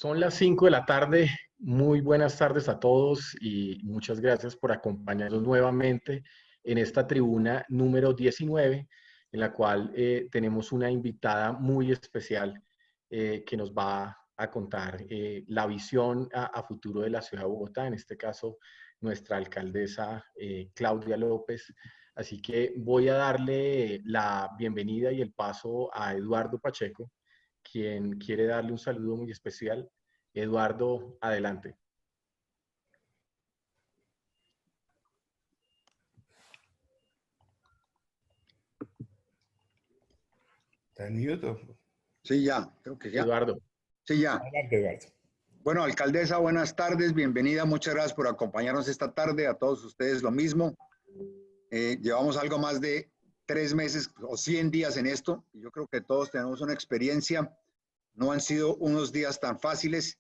Son las 5 de la tarde. Muy buenas tardes a todos y muchas gracias por acompañarnos nuevamente en esta tribuna número 19, en la cual tenemos una invitada muy especial que nos va a contar la visión a futuro de la ciudad de Bogotá, en este caso nuestra alcaldesa Claudia López. Así que voy a darle la bienvenida y el paso a Eduardo Pacheco, quien quiere darle un saludo muy especial. Eduardo, adelante. ¿Está en mute? Sí, ya, creo que ya. Eduardo. Sí, ya. Adelante, Eduardo. Bueno, alcaldesa, buenas tardes, bienvenida, muchas gracias por acompañarnos esta tarde, a todos ustedes lo mismo. Llevamos algo más de 3 meses o 100 días en esto, y yo creo que todos tenemos una experiencia, no han sido unos días tan fáciles.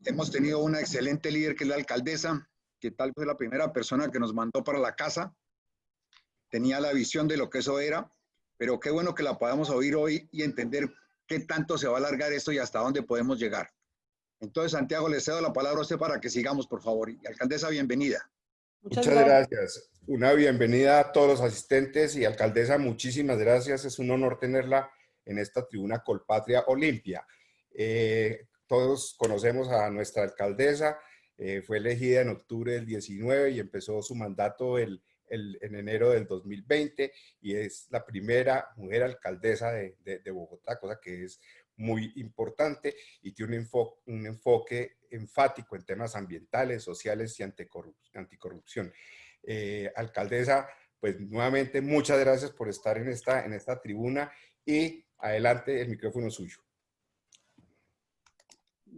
Hemos tenido una excelente líder que es la alcaldesa, que tal vez es la primera persona que nos mandó para la casa, tenía la visión de lo que eso era, pero qué bueno que la podamos oír hoy y entender qué tanto se va a alargar esto y hasta dónde podemos llegar. Entonces, Santiago, le cedo la palabra a usted para que sigamos, por favor. Y alcaldesa, bienvenida. Muchas gracias. Una bienvenida a todos los asistentes y alcaldesa, muchísimas gracias. Es un honor tenerla en esta tribuna Colpatria Olimpia. Todos conocemos a nuestra alcaldesa, fue elegida en octubre del 19 y empezó su mandato en enero del 2020 y es la primera mujer alcaldesa de Bogotá, cosa que es muy importante y tiene un enfoque enfático en temas ambientales, sociales y anticorrupción. Alcaldesa, pues nuevamente muchas gracias por estar en esta tribuna y adelante, el micrófono es suyo.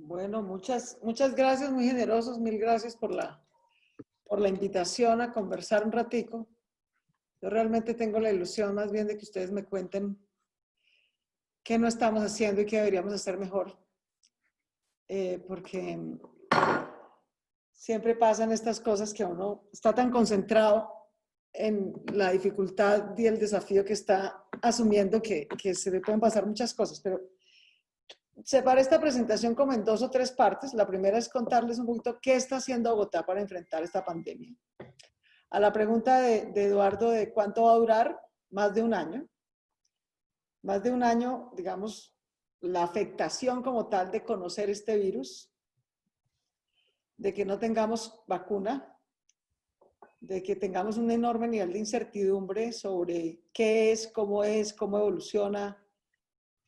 Bueno, muchas gracias, muy generosos, mil gracias por la invitación a conversar un ratico. Yo realmente tengo la ilusión más bien de que ustedes me cuenten qué no estamos haciendo y qué deberíamos hacer mejor. Porque siempre pasan estas cosas que uno está tan concentrado en la dificultad y el desafío que está asumiendo que se le pueden pasar muchas cosas, pero separé esta presentación como en 2 o 3 partes. La primera es contarles un poquito qué está haciendo Bogotá para enfrentar esta pandemia. A la pregunta de Eduardo de cuánto va a durar, más de un año. Más de un año, digamos, la afectación como tal de conocer este virus, de que no tengamos vacuna, de que tengamos un enorme nivel de incertidumbre sobre qué es, cómo evoluciona.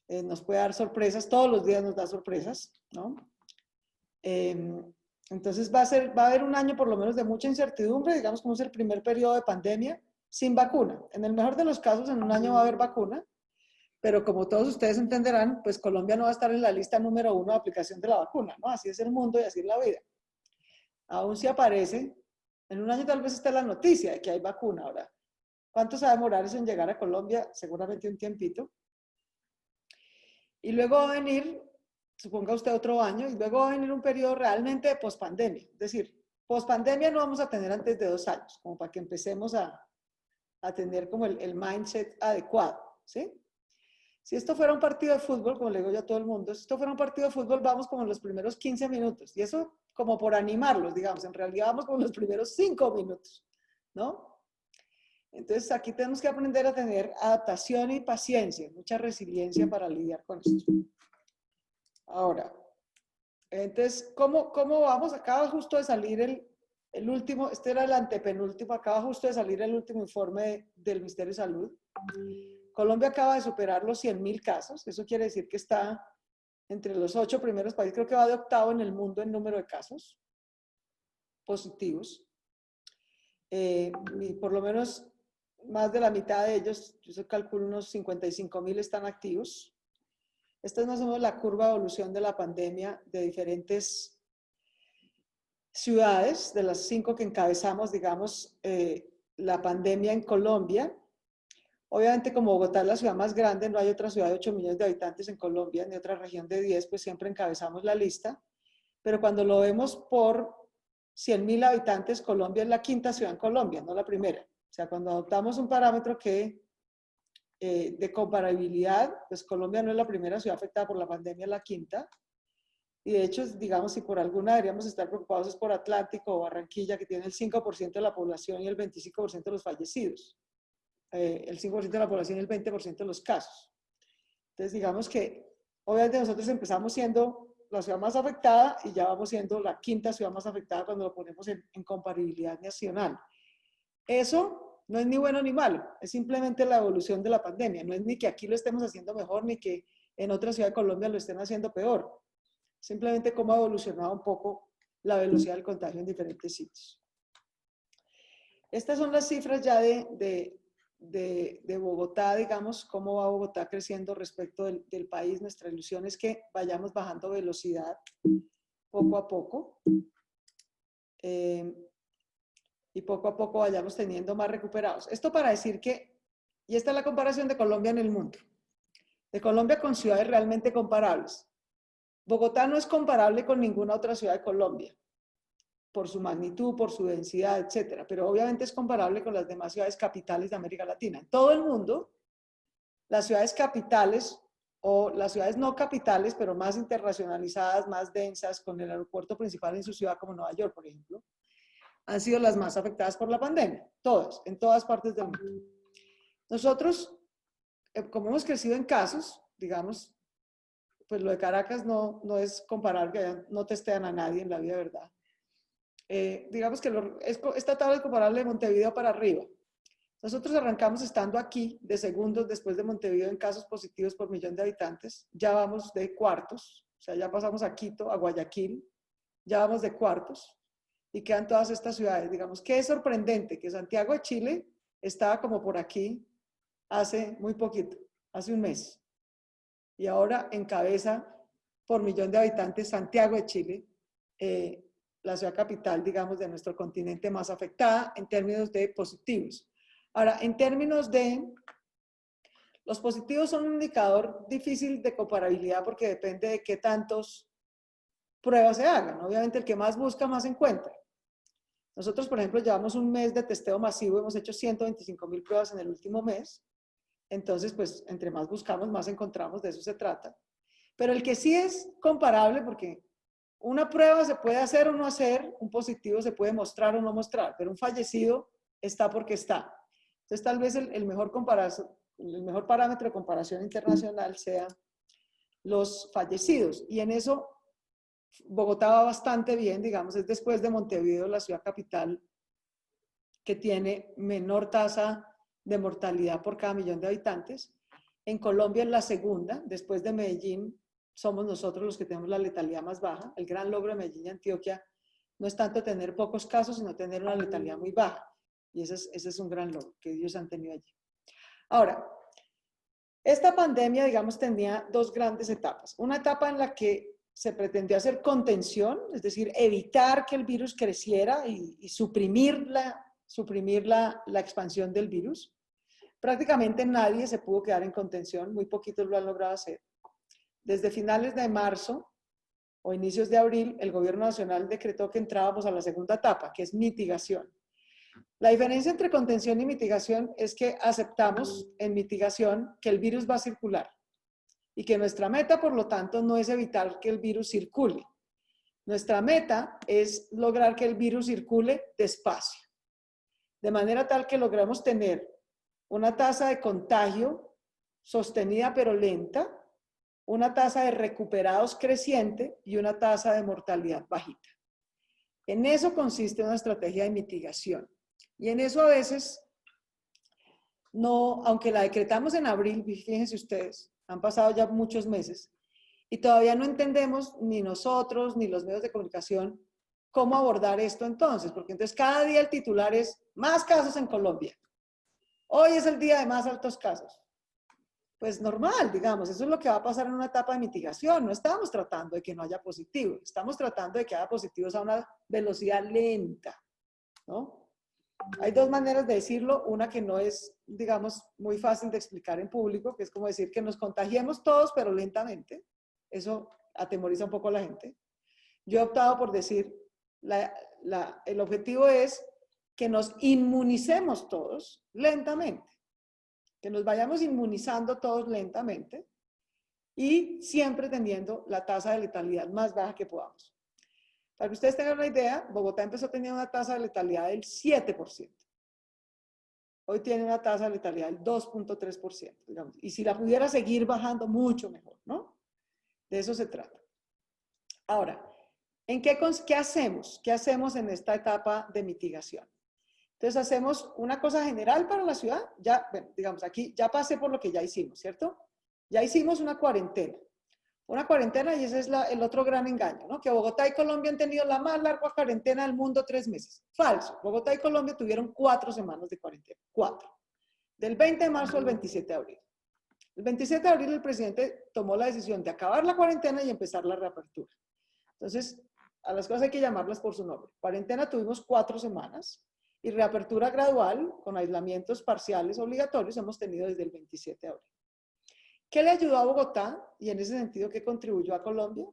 Nos puede dar sorpresas, todos los días nos da sorpresas, ¿no? Entonces va a haber un año por lo menos de mucha incertidumbre, digamos como es el primer periodo de pandemia, sin vacuna. En el mejor de los casos, en un año va a haber vacuna, pero como todos ustedes entenderán, pues Colombia no va a estar en la lista número 1 de aplicación de la vacuna, ¿no? Así es el mundo y así es la vida. Aún si aparece, en un año tal vez esté la noticia de que hay vacuna. Ahora, ¿cuánto se va a demorar eso en llegar a Colombia? Seguramente un tiempito. Y luego va a venir, suponga usted, otro año, y luego va a venir un periodo realmente de pospandemia. Es decir, pospandemia no vamos a tener antes de 2 años, como para que empecemos a tener como el mindset adecuado, ¿sí? Si esto fuera un partido de fútbol, como le digo yo a todo el mundo, si esto fuera un partido de fútbol, vamos como en los primeros 15 minutos. Y eso como por animarlos, digamos. En realidad vamos como en los primeros 5 minutos, ¿no? Entonces aquí tenemos que aprender a tener adaptación y paciencia, mucha resiliencia para lidiar con esto. Ahora, entonces, ¿cómo vamos? Acaba justo de salir el último, este era el antepenúltimo, acaba justo de salir el último informe del Ministerio de Salud. Colombia acaba de superar los 100.000 casos, eso quiere decir que está entre los 8 primeros países, creo que va de octavo en el mundo en número de casos positivos. Y por lo menos más de la mitad de ellos, yo calculo unos 55.000 están activos. Esta es más o menos la curva de evolución de la pandemia de diferentes ciudades, de las 5 que encabezamos, digamos, la pandemia en Colombia. Obviamente, como Bogotá es la ciudad más grande, no hay otra ciudad de 8 millones de habitantes en Colombia, ni otra región de 10, pues siempre encabezamos la lista. Pero cuando lo vemos por 100.000 habitantes, Colombia es la 5ª ciudad en Colombia, no la primera. O sea, cuando adoptamos un parámetro de comparabilidad, pues Colombia no es la primera ciudad afectada por la pandemia, es la 5ª. Y de hecho, digamos, si por alguna deberíamos estar preocupados es por Atlántico o Barranquilla, que tiene el 5% de la población y el 25% de los fallecidos. El 5% de la población y el 20% de los casos. Entonces, digamos que obviamente nosotros empezamos siendo la ciudad más afectada y ya vamos siendo la quinta ciudad más afectada cuando lo ponemos en comparabilidad nacional. Eso no es ni bueno ni malo, es simplemente la evolución de la pandemia. No es ni que aquí lo estemos haciendo mejor ni que en otra ciudad de Colombia lo estén haciendo peor. Simplemente cómo ha evolucionado un poco la velocidad del contagio en diferentes sitios. Estas son las cifras ya de Bogotá, digamos, cómo va Bogotá creciendo respecto del país. Nuestra ilusión es que vayamos bajando velocidad poco a poco y poco a poco vayamos teniendo más recuperados. Esto para decir que, y esta es la comparación de Colombia en el mundo, de Colombia con ciudades realmente comparables. Bogotá no es comparable con ninguna otra ciudad de Colombia, por su magnitud, por su densidad, etcétera, pero obviamente es comparable con las demás ciudades capitales de América Latina. En todo el mundo, las ciudades capitales o las ciudades no capitales, pero más internacionalizadas, más densas, con el aeropuerto principal en su ciudad, como Nueva York, por ejemplo, han sido las más afectadas por la pandemia, todas, en todas partes del mundo. Nosotros, como hemos crecido en casos, digamos, pues lo de Caracas no es comparable, que allá no testean a nadie en la vida, ¿verdad? Digamos que esta tabla es comparable de Montevideo para arriba. Nosotros arrancamos estando aquí de segundos después de Montevideo en casos positivos por millón de habitantes. Ya vamos de cuartos, o sea, ya pasamos a Quito, a Guayaquil, ya vamos de cuartos y quedan todas estas ciudades. Digamos que es sorprendente que Santiago de Chile estaba como por aquí hace muy poquito, hace un mes. Y ahora encabeza por millón de habitantes Santiago de Chile, la ciudad capital, digamos, de nuestro continente más afectada en términos de positivos. Ahora, en términos de... Los positivos son un indicador difícil de comparabilidad porque depende de qué tantos pruebas se hagan. Obviamente el que más busca, más encuentra. Nosotros, por ejemplo, llevamos un mes de testeo masivo, hemos hecho 125.000 pruebas en el último mes. Entonces, pues, entre más buscamos, más encontramos, de eso se trata. Pero el que sí es comparable, porque una prueba se puede hacer o no hacer, un positivo se puede mostrar o no mostrar, pero un fallecido está porque está. Entonces, tal vez el mejor parámetro de comparación internacional sea los fallecidos. Y en eso, Bogotá va bastante bien, digamos, es después de Montevideo, la ciudad capital que tiene menor tasa de mortalidad por cada millón de habitantes. En Colombia es la segunda, después de Medellín, somos nosotros los que tenemos la letalidad más baja. El gran logro de Medellín y Antioquia no es tanto tener pocos casos, sino tener una letalidad muy baja. Y ese es un gran logro que ellos han tenido allí. Ahora, esta pandemia, digamos, tenía dos grandes etapas. Una etapa en la que se pretendió hacer contención, es decir, evitar que el virus creciera y suprimir la expansión del virus. Prácticamente nadie se pudo quedar en contención, muy poquitos lo han logrado hacer. Desde finales de marzo o inicios de abril, el gobierno nacional decretó que entrábamos a la segunda etapa, que es mitigación. La diferencia entre contención y mitigación es que aceptamos en mitigación que el virus va a circular y que nuestra meta, por lo tanto, no es evitar que el virus circule. Nuestra meta es lograr que el virus circule despacio, de manera tal que logramos tener una tasa de contagio sostenida pero lenta, una tasa de recuperados creciente y una tasa de mortalidad bajita. En eso consiste una estrategia de mitigación. Y en eso a veces, no, aunque la decretamos en abril, fíjense ustedes, han pasado ya muchos meses, y todavía no entendemos, ni nosotros, ni los medios de comunicación, cómo abordar esto entonces, porque entonces cada día el titular es más casos en Colombia. Hoy es el día de más altos casos. Pues normal, digamos, eso es lo que va a pasar en una etapa de mitigación. No estamos tratando de que no haya positivos, estamos tratando de que haya positivos a una velocidad lenta, ¿no? Hay dos maneras de decirlo, una que no es, digamos, muy fácil de explicar en público, que es como decir que nos contagiemos todos, pero lentamente. Eso atemoriza un poco a la gente. Yo he optado por decir, el objetivo es que nos inmunicemos todos lentamente, que nos vayamos inmunizando todos lentamente y siempre teniendo la tasa de letalidad más baja que podamos. Para que ustedes tengan una idea, Bogotá empezó teniendo una tasa de letalidad del 7%. Hoy tiene una tasa de letalidad del 2.3%, digamos. Y si la pudiera seguir bajando, mucho mejor, ¿no? De eso se trata. Ahora, ¿qué hacemos? ¿Qué hacemos en esta etapa de mitigación? Entonces, hacemos una cosa general para la ciudad. Ya, bueno, digamos, aquí ya pasé por lo que ya hicimos, ¿cierto? Ya hicimos una cuarentena. Una cuarentena, y ese es el otro gran engaño, ¿no? Que Bogotá y Colombia han tenido la más larga cuarentena del mundo, 3 meses. Falso. Bogotá y Colombia tuvieron 4 semanas de cuarentena. 4. Del 20 de marzo al 27 de abril. El 27 de abril el presidente tomó la decisión de acabar la cuarentena y empezar la reapertura. Entonces, a las cosas hay que llamarlas por su nombre. Cuarentena tuvimos 4 semanas y reapertura gradual con aislamientos parciales obligatorios hemos tenido desde el 27 de abril. ¿Qué le ayudó a Bogotá? Y en ese sentido, ¿qué contribuyó a Colombia?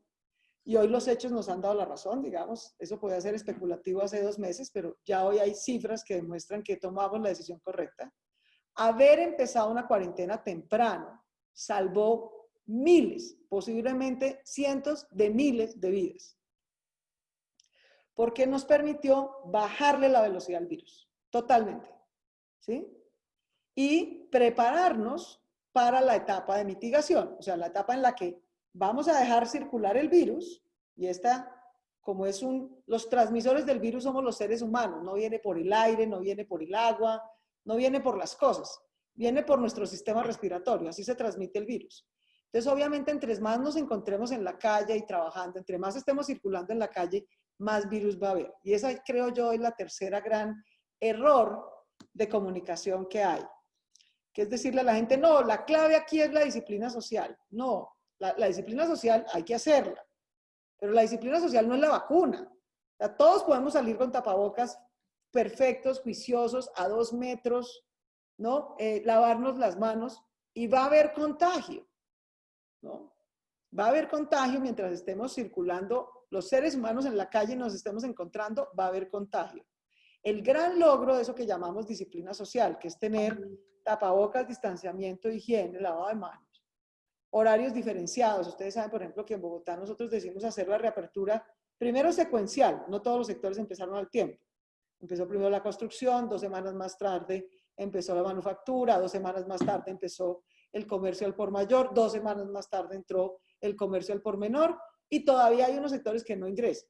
Y hoy los hechos nos han dado la razón, digamos, eso podía ser especulativo hace 2 meses, pero ya hoy hay cifras que demuestran que tomamos la decisión correcta. Haber empezado una cuarentena temprano salvó miles, posiblemente cientos de miles de vidas, porque nos permitió bajarle la velocidad al virus, totalmente, ¿sí? Y prepararnos para la etapa de mitigación, o sea, la etapa en la que vamos a dejar circular el virus, y esta, como los transmisores del virus somos los seres humanos, no viene por el aire, no viene por el agua, no viene por las cosas, viene por nuestro sistema respiratorio, así se transmite el virus. Entonces, obviamente, entre más nos encontremos en la calle y trabajando, entre más estemos circulando en la calle, más virus va a haber. Y esa, creo yo, es la tercera gran error de comunicación que hay. Que es decirle a la gente, no, la clave aquí es la disciplina social. No, la disciplina social hay que hacerla, pero la disciplina social no es la vacuna. O sea, todos podemos salir con tapabocas perfectos, juiciosos, a 2 metros, ¿no? Lavarnos las manos y va a haber contagio, ¿no? Va a haber contagio mientras estemos circulando, los seres humanos en la calle nos estemos encontrando, va a haber contagio. El gran logro de eso que llamamos disciplina social, que es tener tapabocas, distanciamiento, higiene, lavado de manos, horarios diferenciados. Ustedes saben, por ejemplo, que en Bogotá nosotros decidimos hacer la reapertura primero secuencial, no todos los sectores empezaron al tiempo. Empezó primero la construcción, 2 semanas más tarde empezó la manufactura, 2 semanas más tarde empezó el comercio al por mayor, 2 semanas más tarde entró el comercio al por menor, y todavía hay unos sectores que no ingresan.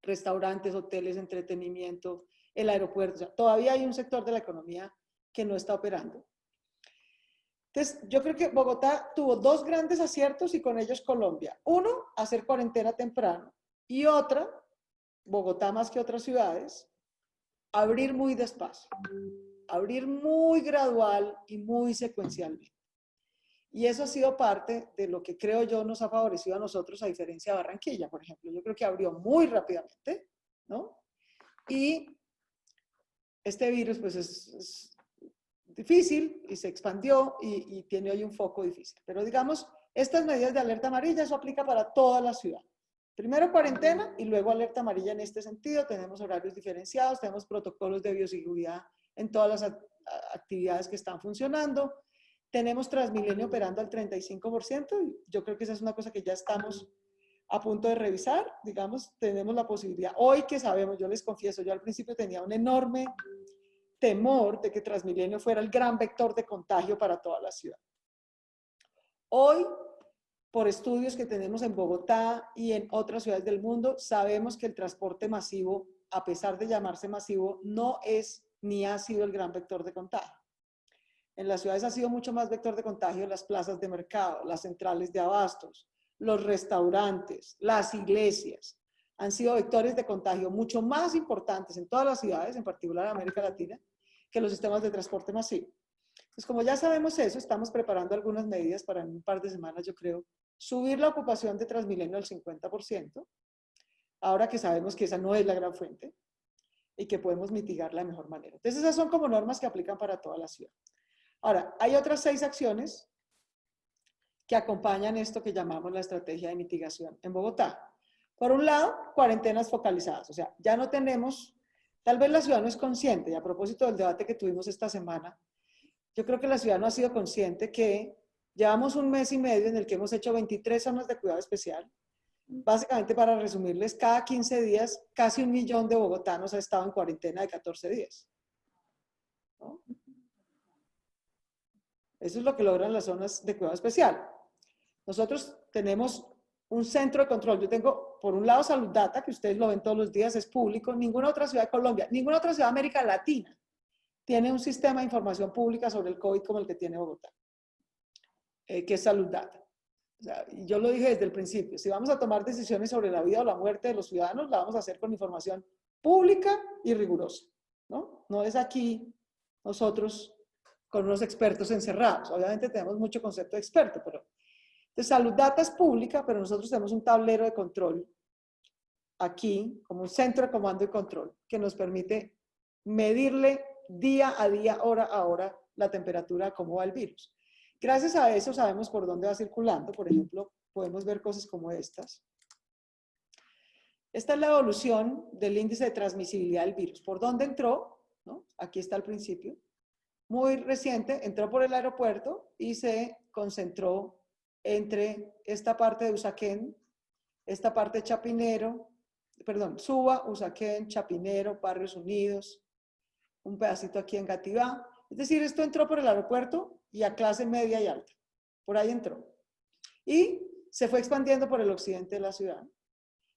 Restaurantes, hoteles, entretenimiento, el aeropuerto, o sea, todavía hay un sector de la economía que no está operando. Entonces, yo creo que Bogotá tuvo 2 grandes aciertos y con ellos Colombia. Uno, hacer cuarentena temprano, y otra, Bogotá más que otras ciudades, abrir muy despacio, abrir muy gradual y muy secuencialmente. Y eso ha sido parte de lo que creo yo nos ha favorecido a nosotros, a diferencia de Barranquilla, por ejemplo. Yo creo que abrió muy rápidamente, ¿no? Y este virus, pues, es difícil y se expandió y tiene hoy un foco difícil. Pero digamos, estas medidas de alerta amarilla, eso aplica para toda la ciudad. Primero cuarentena y luego alerta amarilla en este sentido. Tenemos horarios diferenciados, tenemos protocolos de bioseguridad en todas las actividades que están funcionando. Tenemos Transmilenio operando al 35%, y yo creo que esa es una cosa que ya estamos a punto de revisar. Digamos, tenemos la posibilidad, hoy que sabemos, yo les confieso, yo al principio tenía un enorme temor de que Transmilenio fuera el gran vector de contagio para toda la ciudad. Hoy, por estudios que tenemos en Bogotá y en otras ciudades del mundo, sabemos que el transporte masivo, a pesar de llamarse masivo, no es ni ha sido el gran vector de contagio. En las ciudades ha sido mucho más vector de contagio las plazas de mercado, las centrales de abastos, los restaurantes, las iglesias. Han sido vectores de contagio mucho más importantes en todas las ciudades, en particular en América Latina, que los sistemas de transporte masivo. Entonces, como ya sabemos eso, estamos preparando algunas medidas para en un par de semanas, yo creo, subir la ocupación de Transmilenio al 50%, ahora que sabemos que esa no es la gran fuente y que podemos mitigarla de mejor manera. Entonces, esas son como normas que aplican para toda la ciudad. Ahora, hay otras 6 acciones que acompañan esto que llamamos la estrategia de mitigación en Bogotá. Por un lado, cuarentenas focalizadas. O sea, ya no tenemos, tal vez la ciudad no es consciente, y a propósito del debate que tuvimos esta semana, yo creo que la ciudad no ha sido consciente que Llevamos un mes y medio en el que hemos hecho 23 zonas de cuidado especial. Básicamente, para resumirles, cada 15 días, casi 1 millón de bogotanos ha estado en cuarentena de 14 días. ¿No? Eso es lo que logran las zonas de cuidado especial. Nosotros tenemos un centro de control. Yo tengo, por un lado, Salud Data, que ustedes lo ven todos los días, es público. Ninguna otra ciudad de Colombia, ninguna otra ciudad de América Latina tiene un sistema de información pública sobre el COVID como el que tiene Bogotá, que es Salud Data. O sea, yo lo dije desde el principio, si vamos a tomar decisiones sobre la vida o la muerte de los ciudadanos, la vamos a hacer con información pública y rigurosa, ¿no? No es aquí nosotros con unos expertos encerrados. Obviamente tenemos mucho concepto de experto, pero entonces, Salud Data es pública, pero nosotros tenemos un tablero de control aquí, como un centro de comando y control, que nos permite medirle día a día, hora a hora, la temperatura de cómo va el virus. Gracias a eso sabemos por dónde va circulando. Por ejemplo, podemos ver cosas como estas. Esta es la evolución del índice de transmisibilidad del virus. ¿Por dónde entró? ¿No? Aquí está al principio. Muy reciente, entró por el aeropuerto y se concentró entre esta parte de Usaquén, esta parte de Chapinero, perdón, Suba, Usaquén, Chapinero, Barrios Unidos, un pedacito aquí en Gativá. Es decir, esto entró por el aeropuerto y a clase media y alta. Por ahí entró. Y se fue expandiendo por el occidente de la ciudad.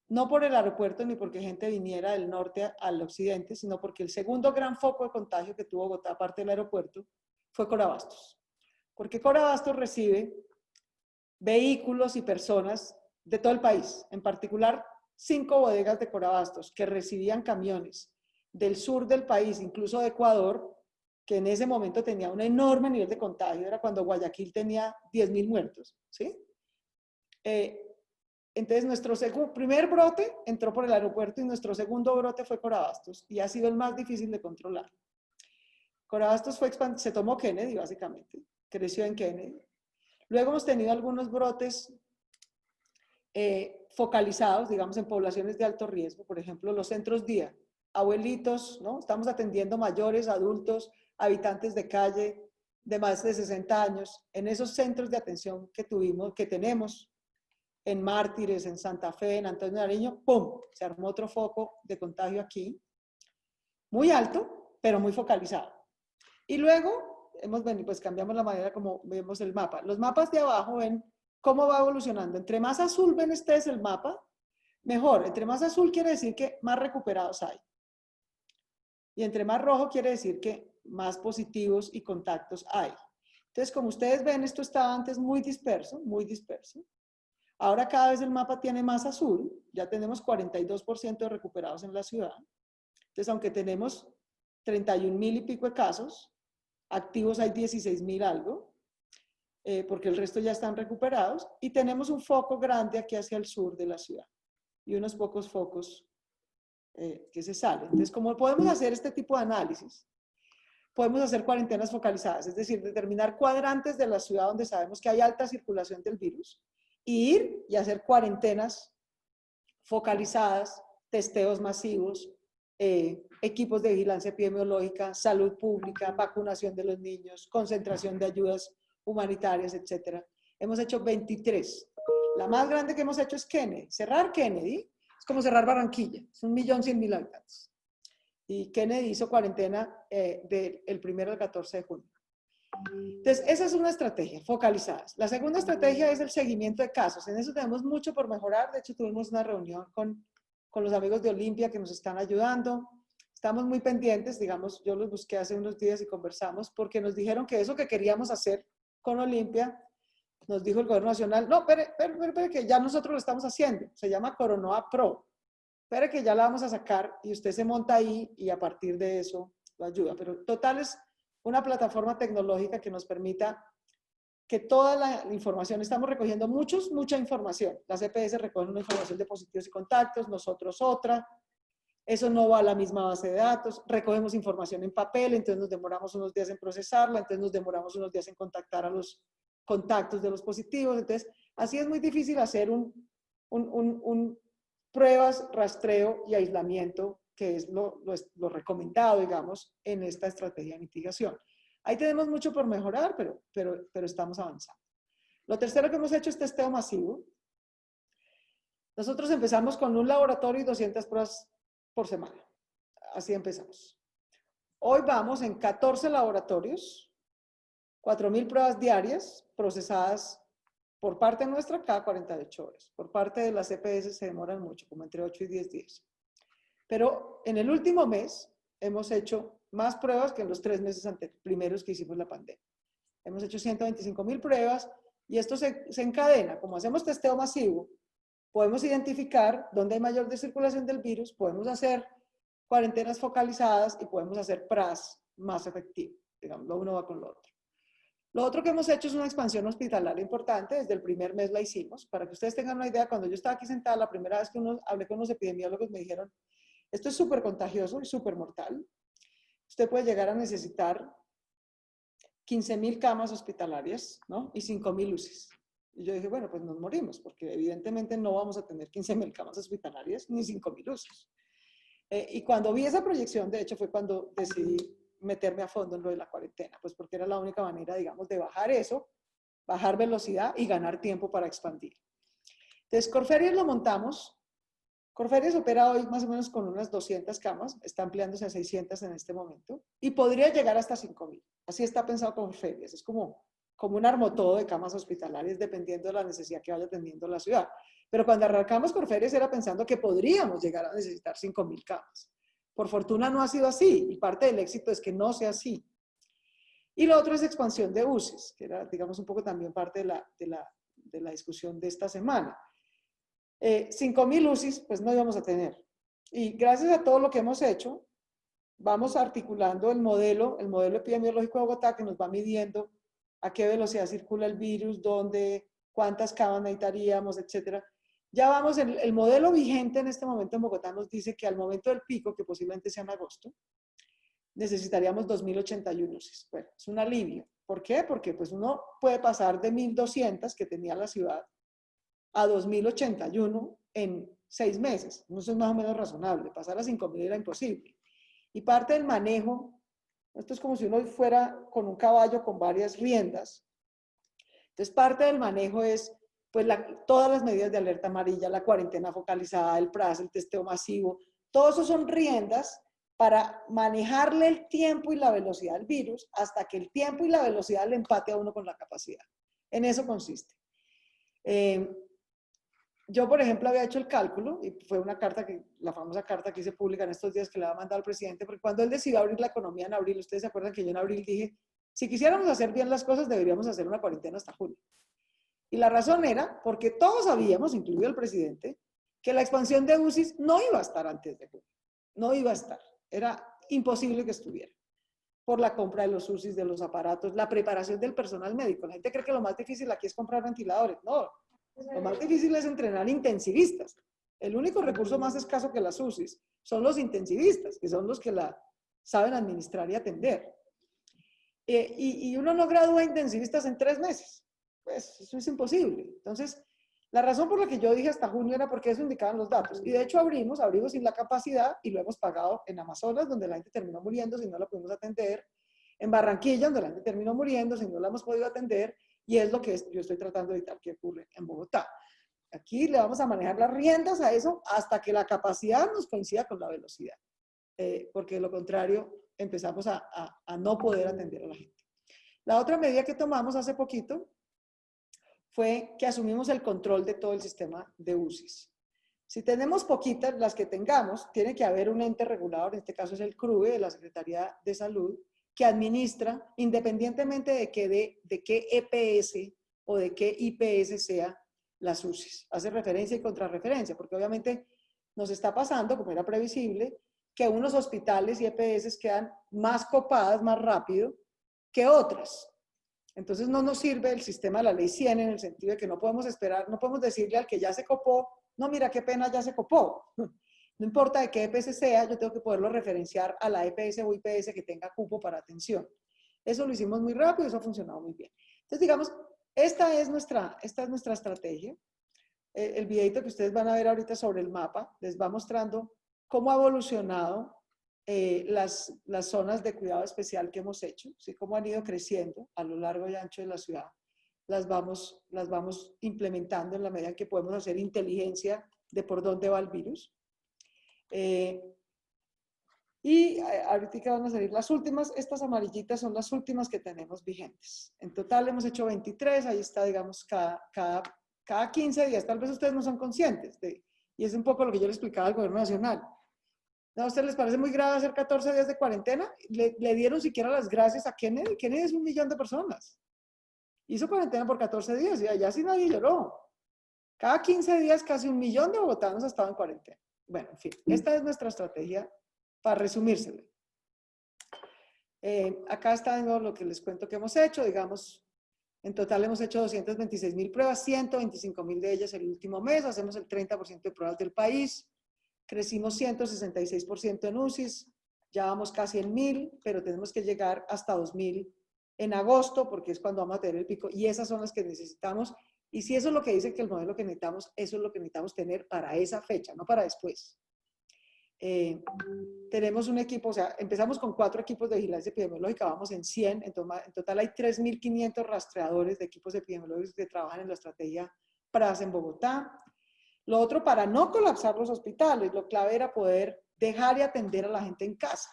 No por el aeropuerto ni porque gente viniera del norte al occidente, sino porque el segundo gran foco de contagio que tuvo Bogotá, aparte del aeropuerto, fue Corabastos. Porque Corabastos recibe vehículos y personas de todo el país, en particular 5 bodegas de Corabastos que recibían camiones del sur del país, incluso de Ecuador, que en ese momento tenía un enorme nivel de contagio, era cuando Guayaquil tenía 10.000 muertos, ¿sí? Entonces nuestro primer brote entró por el aeropuerto y nuestro segundo brote fue Corabastos y ha sido el más difícil de controlar. Corabastos se tomó Kennedy básicamente, creció en Kennedy. Luego hemos tenido algunos brotes focalizados, digamos, en poblaciones de alto riesgo, por ejemplo, los centros día, abuelitos, ¿no? Estamos atendiendo mayores, adultos, habitantes de calle de más de 60 años. En esos centros de atención que tenemos en Mártires, en Santa Fe, en Antonio Nariño, ¡pum! Se armó otro foco de contagio aquí, muy alto, pero muy focalizado. Y luego pues cambiamos la manera como vemos el mapa. Los mapas de abajo ven cómo va evolucionando. Entre más azul ven ustedes el mapa, mejor. Entre más azul quiere decir que más recuperados hay. Y entre más rojo quiere decir que más positivos y contactos hay. Entonces, como ustedes ven, esto estaba antes muy disperso, muy disperso. Ahora cada vez el mapa tiene más azul. Ya tenemos 42% de recuperados en la ciudad. Entonces, aunque tenemos 31.000 y pico de casos, activos hay 16.000 algo, porque el resto ya están recuperados, y tenemos un foco grande aquí hacia el sur de la ciudad, y unos pocos focos que se salen. Entonces, como podemos hacer este tipo de análisis, podemos hacer cuarentenas focalizadas, es decir, determinar cuadrantes de la ciudad donde sabemos que hay alta circulación del virus, y ir y hacer cuarentenas focalizadas, testeos masivos, equipos de vigilancia epidemiológica, salud pública, vacunación de los niños, concentración de ayudas humanitarias, etc. Hemos hecho 23. La más grande que hemos hecho es Kennedy. Cerrar Kennedy es como cerrar Barranquilla, es 1.100.000 habitantes. Y Kennedy hizo cuarentena del 1 al 14 de junio. Entonces, esa es una estrategia, focalizadas. La segunda estrategia es el seguimiento de casos. En eso tenemos mucho por mejorar. De hecho, tuvimos una reunión con los amigos de Olimpia que nos están ayudando. Estamos muy pendientes, digamos, yo los busqué hace unos días y conversamos porque nos dijeron que eso que queríamos hacer con Olimpia, nos dijo el gobierno nacional, no, espere, que ya nosotros lo estamos haciendo. Se llama Coronoa Pro. Espere que ya la vamos a sacar y usted se monta ahí y a partir de eso lo ayuda. Pero total es una plataforma tecnológica que nos permita que toda la información, estamos recogiendo mucha información. Las EPS recogen una información de positivos y contactos, nosotros otra. Eso no va a la misma base de datos. Recogemos información en papel, entonces nos demoramos unos días en procesarla, entonces nos demoramos unos días en contactar a los contactos de los positivos. Entonces, así es muy difícil hacer un pruebas, rastreo y aislamiento, que es lo recomendado, digamos, en esta estrategia de mitigación. Ahí tenemos mucho por mejorar, pero estamos avanzando. Lo tercero que hemos hecho es testeo masivo. Nosotros empezamos con un laboratorio y 200 pruebas por semana. Así empezamos. Hoy vamos en 14 laboratorios, 4.000 pruebas diarias procesadas por parte nuestra cada 48 horas. Por parte de las EPS se demoran mucho, como entre 8 y 10 días. Pero en el último mes hemos hecho más pruebas que en los 3 meses primeros que hicimos la pandemia. Hemos hecho 125.000 pruebas y esto se encadena. Como hacemos testeo masivo, podemos identificar dónde hay mayor circulación del virus, podemos hacer cuarentenas focalizadas y podemos hacer PRAS más efectivo. Digamos, lo uno va con lo otro. Lo otro que hemos hecho es una expansión hospitalaria importante. Desde el primer mes la hicimos. Para que ustedes tengan una idea, cuando yo estaba aquí sentada, la primera vez que hablé con los epidemiólogos me dijeron, esto es súper contagioso y súper mortal. Usted puede llegar a necesitar 15.000 camas hospitalarias, ¿no? Y 5.000 UCIs. Y yo dije, bueno, pues nos morimos, porque evidentemente no vamos a tener 15.000 camas hospitalarias ni 5.000 UCIs. Y cuando vi esa proyección, de hecho, fue cuando decidí meterme a fondo en lo de la cuarentena, pues porque era la única manera, digamos, de bajar eso, bajar velocidad y ganar tiempo para expandir. Entonces, Corferias lo montamos. Corferias opera hoy más o menos con unas 200 camas, está ampliándose a 600 en este momento, y podría llegar hasta 5.000. Así está pensado Corferias, es como un armotodo de camas hospitalarias dependiendo de la necesidad que vaya teniendo la ciudad. Pero cuando arrancamos Corferias era pensando que podríamos llegar a necesitar 5.000 camas. Por fortuna no ha sido así, y parte del éxito es que no sea así. Y lo otro es expansión de UCIs, que era, digamos, un poco también parte de la discusión de esta semana. 5.000 UCIs, pues no íbamos a tener. Y gracias a todo lo que hemos hecho, vamos articulando el modelo epidemiológico de Bogotá que nos va midiendo a qué velocidad circula el virus, dónde, cuántas camas necesitaríamos, etcétera. Ya vamos, el modelo vigente en este momento en Bogotá nos dice que al momento del pico, que posiblemente sea en agosto, necesitaríamos 2.081 UCIs. Bueno, es un alivio. ¿Por qué? Porque pues uno puede pasar de 1.200 que tenía la ciudad a 2.081 en 6 meses. Eso es más o menos razonable. Pasar a 5.000 era imposible. Y parte del manejo, esto es como si uno fuera con un caballo con varias riendas. Entonces, parte del manejo es pues todas las medidas de alerta amarilla, la cuarentena focalizada, el PRAS, el testeo masivo, todo eso son riendas para manejarle el tiempo y la velocidad al virus hasta que el tiempo y la velocidad le empate a uno con la capacidad. En eso consiste. Yo, por ejemplo, había hecho el cálculo, y fue una carta la famosa carta que hice pública en estos días que le había mandado al presidente, porque cuando él decidió abrir la economía en abril, ustedes se acuerdan que yo en abril dije, si quisiéramos hacer bien las cosas, deberíamos hacer una cuarentena hasta junio. Y la razón era porque todos sabíamos, incluido el presidente, que la expansión de UCIs no iba a estar antes de junio. No iba a estar. Era imposible que estuviera. Por la compra de los UCIs, de los aparatos, la preparación del personal médico. La gente cree que lo más difícil aquí es comprar ventiladores. No. Lo más difícil es entrenar intensivistas. El único recurso más escaso que las UCIs son los intensivistas, que son los que la saben administrar y atender. Y uno no gradúa intensivistas en 3 meses. Pues eso es imposible. Entonces, la razón por la que yo dije hasta junio era porque eso indicaban los datos. Y de hecho abrimos sin la capacidad y lo hemos pagado en Amazonas, donde la gente terminó muriendo si no la pudimos atender, en Barranquilla, donde la gente terminó muriendo si no la hemos podido atender, y es lo que yo estoy tratando de evitar que ocurra en Bogotá. Aquí le vamos a manejar las riendas a eso hasta que la capacidad nos coincida con la velocidad, porque de lo contrario empezamos a no poder atender a la gente. La otra medida que tomamos hace poquito fue que asumimos el control de todo el sistema de UCIs. Si tenemos poquitas, las que tengamos, tiene que haber un ente regulador, en este caso es el CRUE, de la Secretaría de Salud, que administra, independientemente de qué EPS o de qué IPS sea las UCIs. Hace referencia y contrarreferencia, porque obviamente nos está pasando, como era previsible, que unos hospitales y EPS quedan más copadas más rápido que otras. Entonces no nos sirve el sistema de la ley 100 en el sentido de que no podemos esperar, no podemos decirle al que ya se copó, no, mira qué pena, ya se copó. No importa de qué EPS sea, yo tengo que poderlo referenciar a la EPS o IPS que tenga cupo para atención. Eso lo hicimos muy rápido, eso ha funcionado muy bien. Entonces, digamos, esta es nuestra estrategia. El videito que ustedes van a ver ahorita sobre el mapa les va mostrando cómo ha evolucionado las zonas de cuidado especial que hemos hecho, ¿sí? Cómo han ido creciendo a lo largo y ancho de la ciudad. las vamos implementando en la medida en que podemos hacer inteligencia de por dónde va el virus. Y ahorita van a salir las últimas, estas amarillitas son las últimas que tenemos vigentes. En total hemos hecho 23, ahí está, digamos, cada 15 días. Tal vez ustedes no son conscientes y es un poco lo que yo le explicaba al gobierno nacional. ¿No? ¿A ustedes les parece muy grave hacer 14 días de cuarentena? Le dieron siquiera las gracias a Kennedy. Kennedy es 1 millón de personas. Hizo cuarentena por 14 días y allá sí nadie lloró. Cada 15 días casi 1 millón de bogotanos estaban en cuarentena. Bueno, en fin, esta es nuestra estrategia para resumírselo. Acá está lo que les cuento que hemos hecho. Digamos, en total hemos hecho 226.000 pruebas, 125.000 de ellas el último mes. Hacemos el 30% de pruebas del país. Crecimos 166% en UCIs. Ya vamos casi en 1.000, pero tenemos que llegar hasta 2.000 en agosto, porque es cuando vamos a tener el pico. Y esas son las que necesitamos. Y si eso es lo que dice que el modelo que necesitamos, eso es lo que necesitamos tener para esa fecha, no para después. Tenemos un equipo, o sea, empezamos con 4 equipos de vigilancia epidemiológica, vamos en 100, en total hay 3.500 rastreadores de equipos epidemiológicos que trabajan en la estrategia PRAS en Bogotá. Lo otro, para no colapsar los hospitales, lo clave era poder dejar y atender a la gente en casa.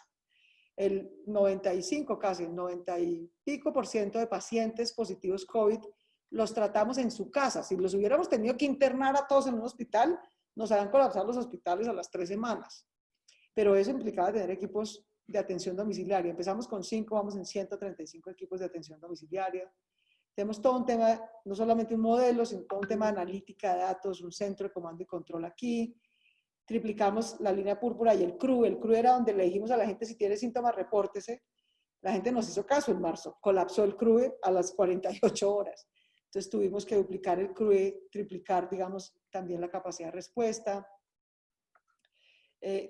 El 95, casi el 90 y pico % de pacientes positivos COVID los tratamos en su casa. Si los hubiéramos tenido que internar a todos en un hospital, nos habían colapsado los hospitales a las 3 semanas. Pero eso implicaba tener equipos de atención domiciliaria. Empezamos con 5, vamos en 135 equipos de atención domiciliaria. Tenemos todo un tema, no solamente un modelo, sino todo un tema de analítica de datos, un centro de comando y control aquí. Triplicamos la línea púrpura y el CRU. El CRU era donde le dijimos a la gente, si tiene síntomas, repórtese. La gente nos hizo caso en marzo. Colapsó el CRU a las 48 horas. Entonces tuvimos que duplicar el CRU, triplicar, digamos, también la capacidad de respuesta.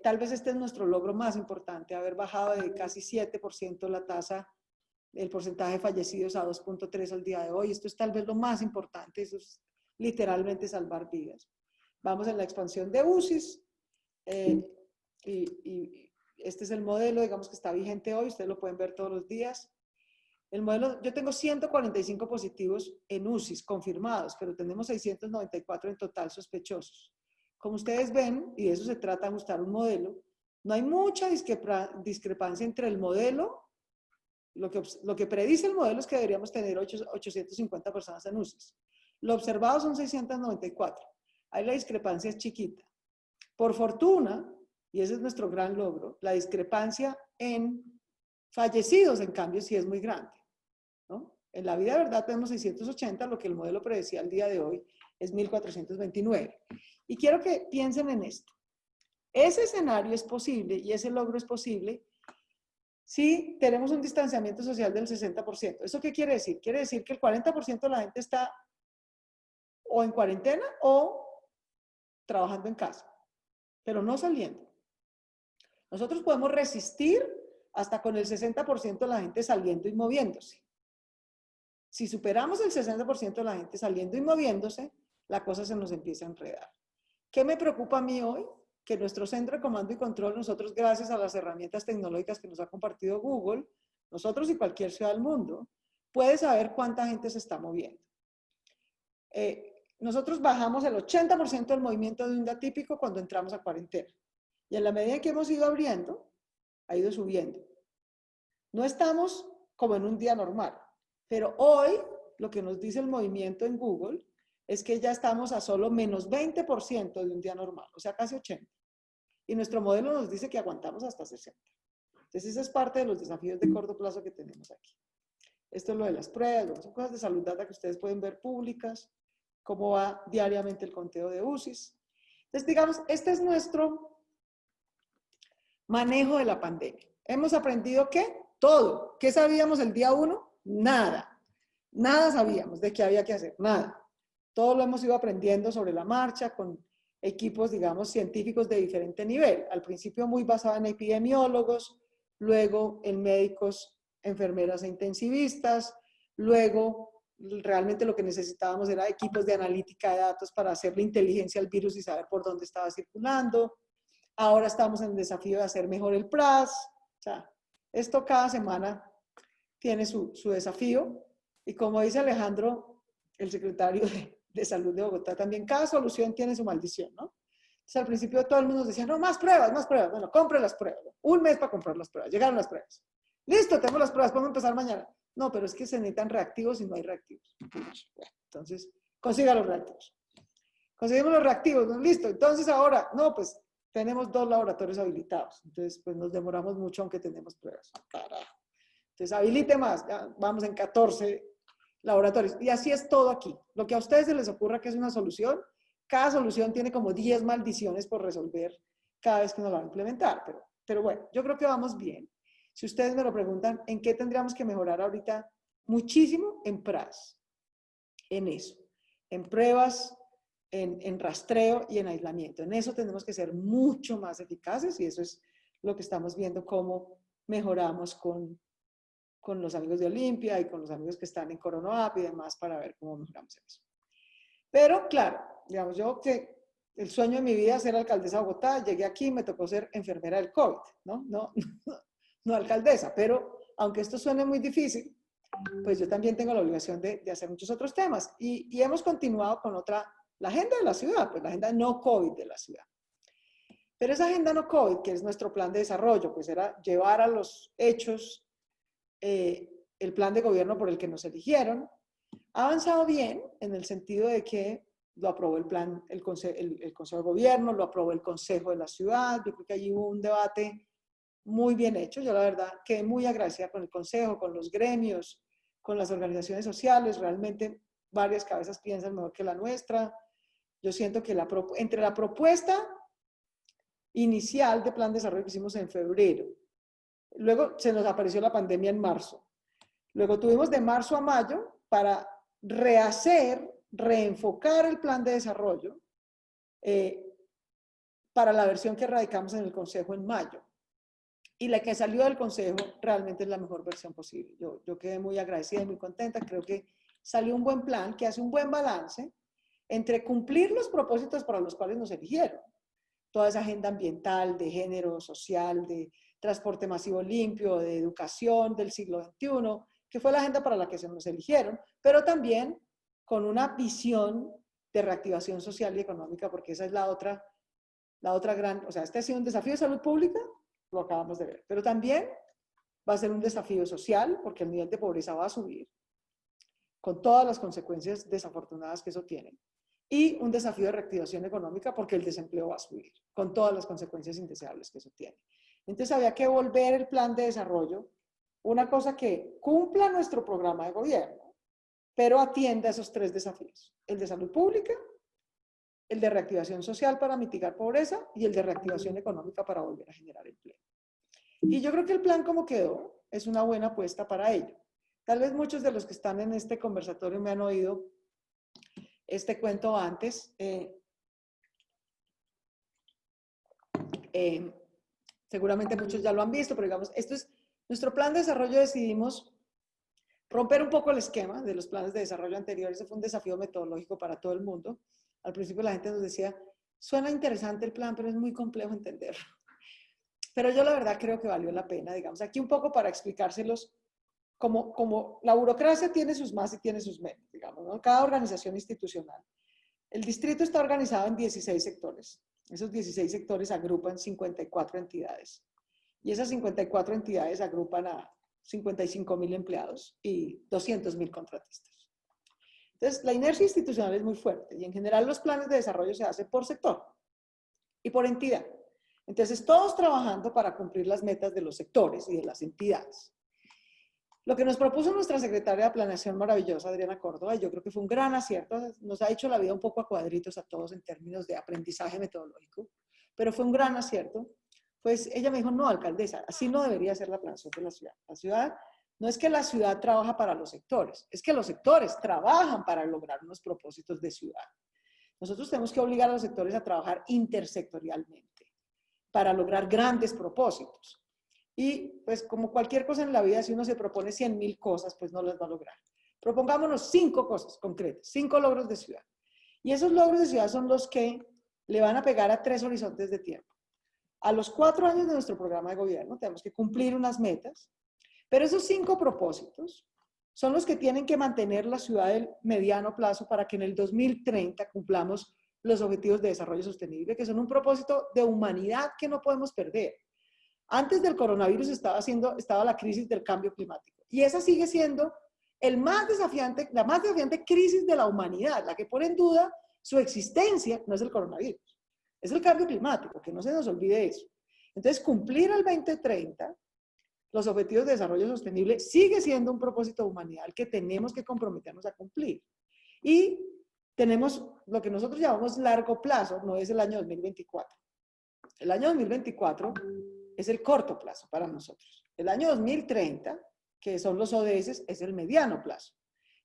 Tal vez este es nuestro logro más importante, haber bajado de casi 7% la tasa, el porcentaje de fallecidos a 2.3 al día de hoy. Esto es tal vez lo más importante, eso es literalmente salvar vidas. Vamos en la expansión de UCIs, y este es el modelo, digamos, que está vigente hoy, ustedes lo pueden ver todos los días. El modelo, yo tengo 145 positivos en UCIs confirmados, pero tenemos 694 en total sospechosos. Como ustedes ven, y de eso se trata, ajustar un modelo, no hay mucha discrepancia entre el modelo, lo que predice el modelo es que deberíamos tener 850 personas en UCIs. Lo observado son 694. Ahí la discrepancia es chiquita. Por fortuna, y ese es nuestro gran logro, la discrepancia en fallecidos, en cambio, sí es muy grande, ¿no? En la vida de verdad tenemos 680, lo que el modelo predecía al día de hoy es 1429. Y quiero que piensen en esto. Ese escenario es posible y ese logro es posible si tenemos un distanciamiento social del 60%. ¿Eso qué quiere decir? Quiere decir que el 40% de la gente está o en cuarentena o trabajando en casa, pero no saliendo. Nosotros podemos resistir hasta con el 60% de la gente saliendo y moviéndose. Si superamos el 60% de la gente saliendo y moviéndose, la cosa se nos empieza a enredar. ¿Qué me preocupa a mí hoy? Que nuestro centro de comando y control, nosotros gracias a las herramientas tecnológicas que nos ha compartido Google, nosotros y cualquier ciudad del mundo, puede saber cuánta gente se está moviendo. Nosotros bajamos el 80% del movimiento de un día típico cuando entramos a cuarentena. Y en la medida que hemos ido abriendo, ha ido subiendo. No estamos como en un día normal, pero hoy lo que nos dice el movimiento en Google es que ya estamos a solo menos 20% de un día normal, o sea, casi 80%. Y nuestro modelo nos dice que aguantamos hasta 60%. Entonces, esa es parte de los desafíos de corto plazo que tenemos aquí. Esto es lo de las pruebas, son cosas de salud data que ustedes pueden ver públicas, cómo va diariamente el conteo de UCIs. Entonces, digamos, este es nuestro manejo de la pandemia. ¿Hemos aprendido qué? Todo. ¿Qué sabíamos el día 1? Nada. Nada sabíamos de qué había que hacer, nada. Todo lo hemos ido aprendiendo sobre la marcha con equipos, digamos, científicos de diferente nivel. Al principio muy basado en epidemiólogos, luego en médicos, enfermeras e intensivistas, luego realmente lo que necesitábamos era equipos de analítica de datos para hacer la inteligencia al virus y saber por dónde estaba circulando. Ahora estamos en el desafío de hacer mejor el PRAS. O sea, esto cada semana tiene su desafío. Y como dice Alejandro, el secretario de Salud de Bogotá también, cada solución tiene su maldición, ¿no? Entonces, al principio todo el mundo nos decía, no, más pruebas, más pruebas. Bueno, compre las pruebas. Un mes para comprar las pruebas. Llegaron las pruebas. Listo, tengo las pruebas, podemos empezar mañana. No, pero es que se necesitan reactivos y no hay reactivos. Bueno, entonces, consiga los reactivos. Conseguimos los reactivos, ¿no? Listo. Entonces ahora, no, pues tenemos 2 laboratorios habilitados. Entonces, pues nos demoramos mucho aunque tenemos pruebas. Carajo. Entonces, habilite más. Ya vamos en 14 laboratorios. Y así es todo aquí. Lo que a ustedes se les ocurra que es una solución, cada solución tiene como 10 maldiciones por resolver cada vez que nos la van a implementar. Pero bueno, yo creo que vamos bien. Si ustedes me lo preguntan, ¿en qué tendríamos que mejorar ahorita? Muchísimo en PRAS, en eso, en pruebas, en rastreo y en aislamiento. En eso tenemos que ser mucho más eficaces y eso es lo que estamos viendo cómo mejoramos con los amigos de Olimpia y con los amigos que están en CoronaApp y demás para ver cómo mejoramos eso. Pero claro, digamos, yo que el sueño de mi vida es ser alcaldesa de Bogotá, llegué aquí y me tocó ser enfermera del COVID, ¿no? No alcaldesa, pero aunque esto suene muy difícil, pues yo también tengo la obligación de hacer muchos otros temas. Y hemos continuado con la agenda de la ciudad, pues la agenda no COVID de la ciudad. Pero esa agenda no COVID, que es nuestro plan de desarrollo, pues era llevar a los hechos el plan de gobierno por el que nos eligieron, ha avanzado bien en el sentido de que lo aprobó el Consejo de Gobierno, lo aprobó el Consejo de la Ciudad. Yo creo que allí hubo un debate muy bien hecho. Yo la verdad quedé muy agradecida con el Consejo, con los gremios, con las organizaciones sociales. Realmente varias cabezas piensan mejor que la nuestra. Yo siento que entre la propuesta inicial de plan de desarrollo que hicimos en febrero, luego se nos apareció la pandemia en marzo, luego tuvimos de marzo a mayo para reenfocar el plan de desarrollo para la versión que radicamos en el Consejo en mayo. Y la que salió del Consejo realmente es la mejor versión posible. Yo quedé muy agradecida y muy contenta. Creo que salió un buen plan que hace un buen balance entre cumplir los propósitos para los cuales nos eligieron. Toda esa agenda ambiental, de género, social, de transporte masivo limpio, de educación del siglo XXI, que fue la agenda para la que se nos eligieron, pero también con una visión de reactivación social y económica, porque esa es la otra gran, o sea, este ha sido un desafío de salud pública, lo acabamos de ver, pero también va a ser un desafío social, porque el nivel de pobreza va a subir, con todas las consecuencias desafortunadas que eso tiene, y un desafío de reactivación económica, porque el desempleo va a subir, con todas las consecuencias indeseables que eso tiene. Entonces había que volver el plan de desarrollo, una cosa que cumpla nuestro programa de gobierno, pero atienda esos 3 desafíos: el de salud pública, el de reactivación social para mitigar pobreza y el de reactivación económica para volver a generar empleo. Y yo creo que el plan como quedó es una buena apuesta para ello. Tal vez muchos de los que están en este conversatorio me han oído este cuento antes. Seguramente muchos ya lo han visto, pero digamos, esto es nuestro plan de desarrollo. Decidimos romper un poco el esquema de los planes de desarrollo anteriores. Ese fue un desafío metodológico para todo el mundo. Al principio la gente nos decía, suena interesante el plan, pero es muy complejo entenderlo. Pero yo la verdad creo que valió la pena, digamos, aquí un poco para explicárselos, como la burocracia tiene sus más y tiene sus menos, digamos, ¿no? Cada organización institucional. El distrito está organizado en 16 sectores. Esos 16 sectores agrupan 54 entidades. Y esas 54 entidades agrupan a 55.000 empleados y 200.000 contratistas. Entonces, la inercia institucional es muy fuerte y en general los planes de desarrollo se hacen por sector y por entidad. Entonces, todos trabajando para cumplir las metas de los sectores y de las entidades. Lo que nos propuso nuestra secretaria de Planeación maravillosa, Adriana Córdoba, y yo creo que fue un gran acierto, nos ha hecho la vida un poco a cuadritos a todos en términos de aprendizaje metodológico, pero fue un gran acierto. Pues ella me dijo, no, alcaldesa, así no debería ser la planeación de la ciudad. La ciudad, no es que la ciudad trabaja para los sectores, es que los sectores trabajan para lograr unos propósitos de ciudad. Nosotros tenemos que obligar a los sectores a trabajar intersectorialmente para lograr grandes propósitos. Y pues como cualquier cosa en la vida, si uno se propone 100.000 cosas, pues no las va a lograr. Propongámonos 5 cosas concretas, 5 logros de ciudad. Y esos logros de ciudad son los que le van a pegar a 3 horizontes de tiempo. A los 4 años de nuestro programa de gobierno tenemos que cumplir unas metas, pero esos 5 propósitos son los que tienen que mantener la ciudad del mediano plazo para que en el 2030 cumplamos los objetivos de desarrollo sostenible, que son un propósito de humanidad que no podemos perder. Antes del coronavirus estaba la crisis del cambio climático, y esa sigue siendo la más desafiante crisis de la humanidad, la que pone en duda su existencia, no es el coronavirus, es el cambio climático, que no se nos olvide eso. Entonces, cumplir el 2030, los objetivos de desarrollo sostenible, sigue siendo un propósito de humanidad que tenemos que comprometernos a cumplir. Y tenemos lo que nosotros llamamos largo plazo, no es el año 2024. El año 2024 es el corto plazo para nosotros. El año 2030, que son los ODS, es el mediano plazo.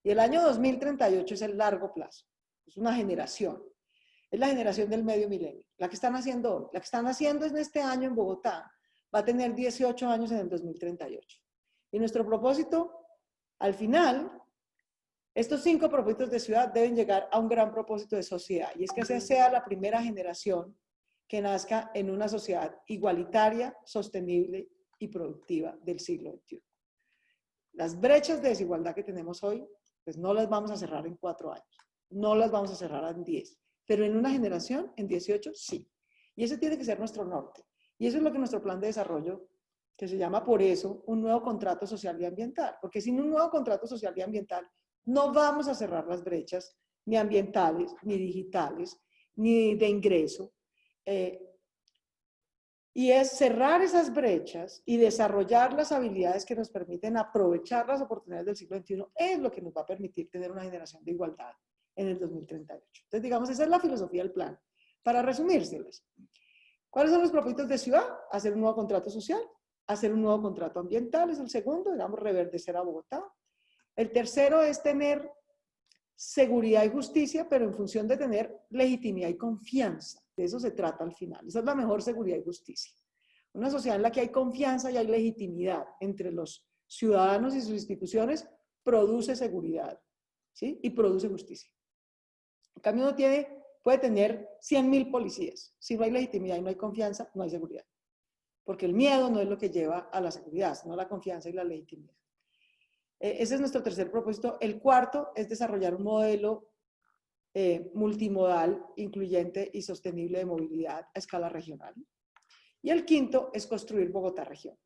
Y el año 2038 es el largo plazo. Es una generación. Es la generación del medio milenio. La que están haciendo hoy. La que están haciendo en este año en Bogotá. Va a tener 18 años en el 2038. Y nuestro propósito, al final, estos 5 propósitos de ciudad deben llegar a un gran propósito de sociedad. Y es que esa sea la primera generación que nazca en una sociedad igualitaria, sostenible y productiva del siglo XXI. Las brechas de desigualdad que tenemos hoy, pues no las vamos a cerrar en 4 años. No las vamos a cerrar en 10. Pero en una generación, en 18, sí. Y ese tiene que ser nuestro norte. Y eso es lo que nuestro plan de desarrollo, que se llama por eso un nuevo contrato social y ambiental. Porque sin un nuevo contrato social y ambiental no vamos a cerrar las brechas ni ambientales, ni digitales, ni de ingreso. Y es cerrar esas brechas y desarrollar las habilidades que nos permiten aprovechar las oportunidades del siglo XXI es lo que nos va a permitir tener una generación de igualdad en el 2038. Entonces, digamos, esa es la filosofía del plan. Para resumírselas, ¿cuáles son los propósitos de ciudad? Hacer un nuevo contrato social, hacer un nuevo contrato ambiental, es el segundo, digamos, reverdecer a Bogotá. El tercero es tener seguridad y justicia, pero en función de tener legitimidad y confianza. De eso se trata al final. Esa es la mejor seguridad y justicia. Una sociedad en la que hay confianza y hay legitimidad entre los ciudadanos y sus instituciones produce seguridad, ¿sí? Y produce justicia. En cambio, puede tener 100.000 policías. Si no hay legitimidad y no hay confianza, no hay seguridad. Porque el miedo no es lo que lleva a la seguridad, sino la confianza y la legitimidad. Ese es nuestro tercer propósito. El cuarto es desarrollar un modelo multimodal, incluyente y sostenible de movilidad a escala regional. Y el quinto es construir Bogotá región.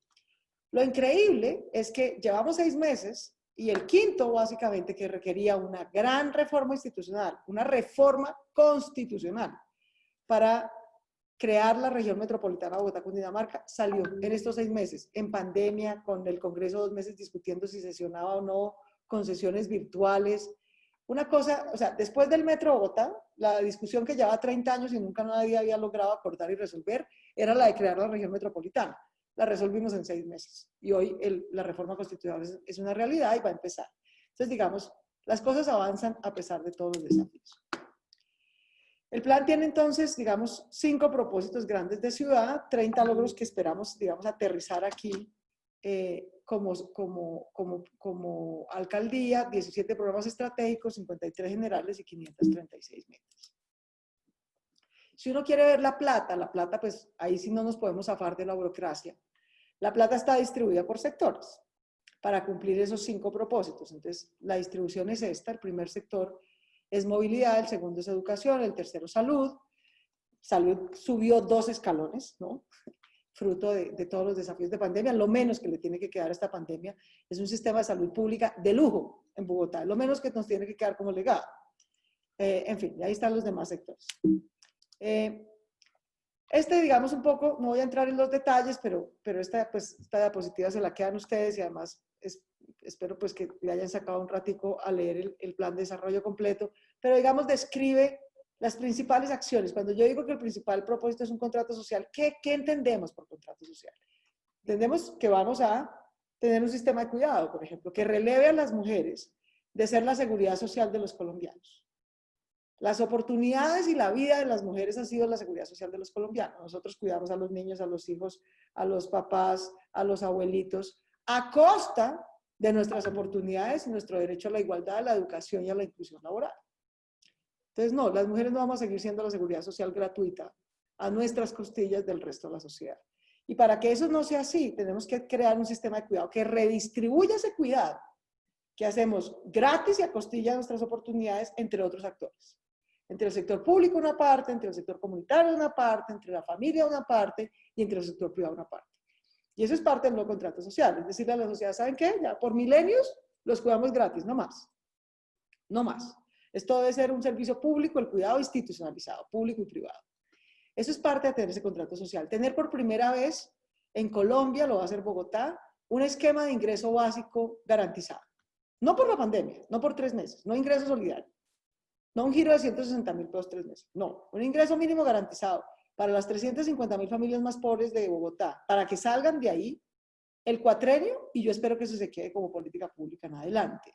Lo increíble es que llevamos 6 meses y el quinto básicamente que requería una gran reforma institucional, una reforma constitucional para crear la región metropolitana Bogotá-Cundinamarca, salió en estos 6 meses, en pandemia, con el Congreso 2 meses discutiendo si sesionaba o no, con sesiones virtuales. Una cosa, o sea, después del Metro Bogotá, la discusión que llevaba 30 años y nunca nadie había logrado acordar y resolver, era la de crear la región metropolitana. La resolvimos en 6 meses. Y hoy la reforma constitucional es una realidad y va a empezar. Entonces, digamos, las cosas avanzan a pesar de todos los desafíos. El plan tiene entonces, digamos, 5 propósitos grandes de ciudad, 30 logros que esperamos, digamos, aterrizar aquí como alcaldía, 17 programas estratégicos, 53 generales y 536 metas. Si uno quiere ver la plata, pues ahí sí no nos podemos zafar de la burocracia. La plata está distribuida por sectores para cumplir esos 5 propósitos. Entonces, la distribución es esta. El primer sector es movilidad, el segundo es educación, el tercero salud. Salud subió 2 escalones, ¿no? Fruto de todos los desafíos de pandemia. Lo menos que le tiene que quedar a esta pandemia es un sistema de salud pública de lujo en Bogotá. Lo menos que nos tiene que quedar como legado. En fin, y ahí están los demás sectores. Digamos un poco, no voy a entrar en los detalles, pero esta diapositiva se la quedan ustedes y además espero pues que le hayan sacado un ratico a leer el plan de desarrollo completo, pero digamos describe las principales acciones. Cuando yo digo que el principal propósito es un contrato social, ¿qué entendemos por contrato social? Entendemos que vamos a tener un sistema de cuidado, por ejemplo, que releve a las mujeres de ser la seguridad social de los colombianos. Las oportunidades y la vida de las mujeres ha sido la seguridad social de los colombianos. Nosotros cuidamos a los niños, a los hijos, a los papás, a los abuelitos, a costa de nuestras oportunidades y nuestro derecho a la igualdad, a la educación y a la inclusión laboral. Entonces, no, las mujeres no vamos a seguir siendo la seguridad social gratuita a nuestras costillas del resto de la sociedad. Y para que eso no sea así, tenemos que crear un sistema de cuidado que redistribuya ese cuidado que hacemos gratis y a costilla nuestras oportunidades entre otros actores. Entre el sector público una parte, entre el sector comunitario una parte, entre la familia una parte y entre el sector privado una parte. Y eso es parte del nuevo contrato social. Es decirle a la sociedad, ¿saben qué? Ya por milenios los cuidamos gratis, no más. No más. Esto debe ser un servicio público, el cuidado institucionalizado, público y privado. Eso es parte de tener ese contrato social. Tener por primera vez en Colombia, lo va a hacer Bogotá, un esquema de ingreso básico garantizado. No por la pandemia, no por 3 meses, no ingreso solidario. No un giro de 160.000 pesos 3 meses. No, un ingreso mínimo garantizado para las 350.000 familias más pobres de Bogotá, para que salgan de ahí el cuatrenio, y yo espero que eso se quede como política pública en adelante.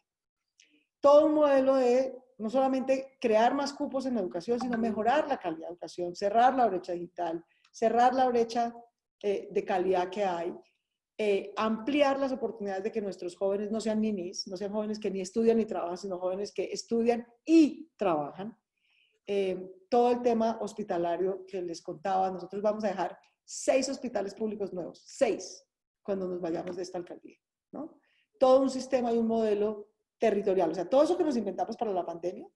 Todo un modelo de no solamente crear más cupos en la educación, sino mejorar la calidad de educación, cerrar la brecha digital, cerrar la brecha de calidad que hay, ampliar las oportunidades de que nuestros jóvenes no sean ninis, no sean jóvenes que ni estudian ni trabajan, sino jóvenes que estudian y trabajan. Todo el tema hospitalario que les contaba, nosotros vamos a dejar 6 hospitales públicos nuevos, 6, cuando nos vayamos de esta alcaldía, ¿no? Todo un sistema y un modelo territorial, o sea, todo eso que nos inventamos para la pandemia,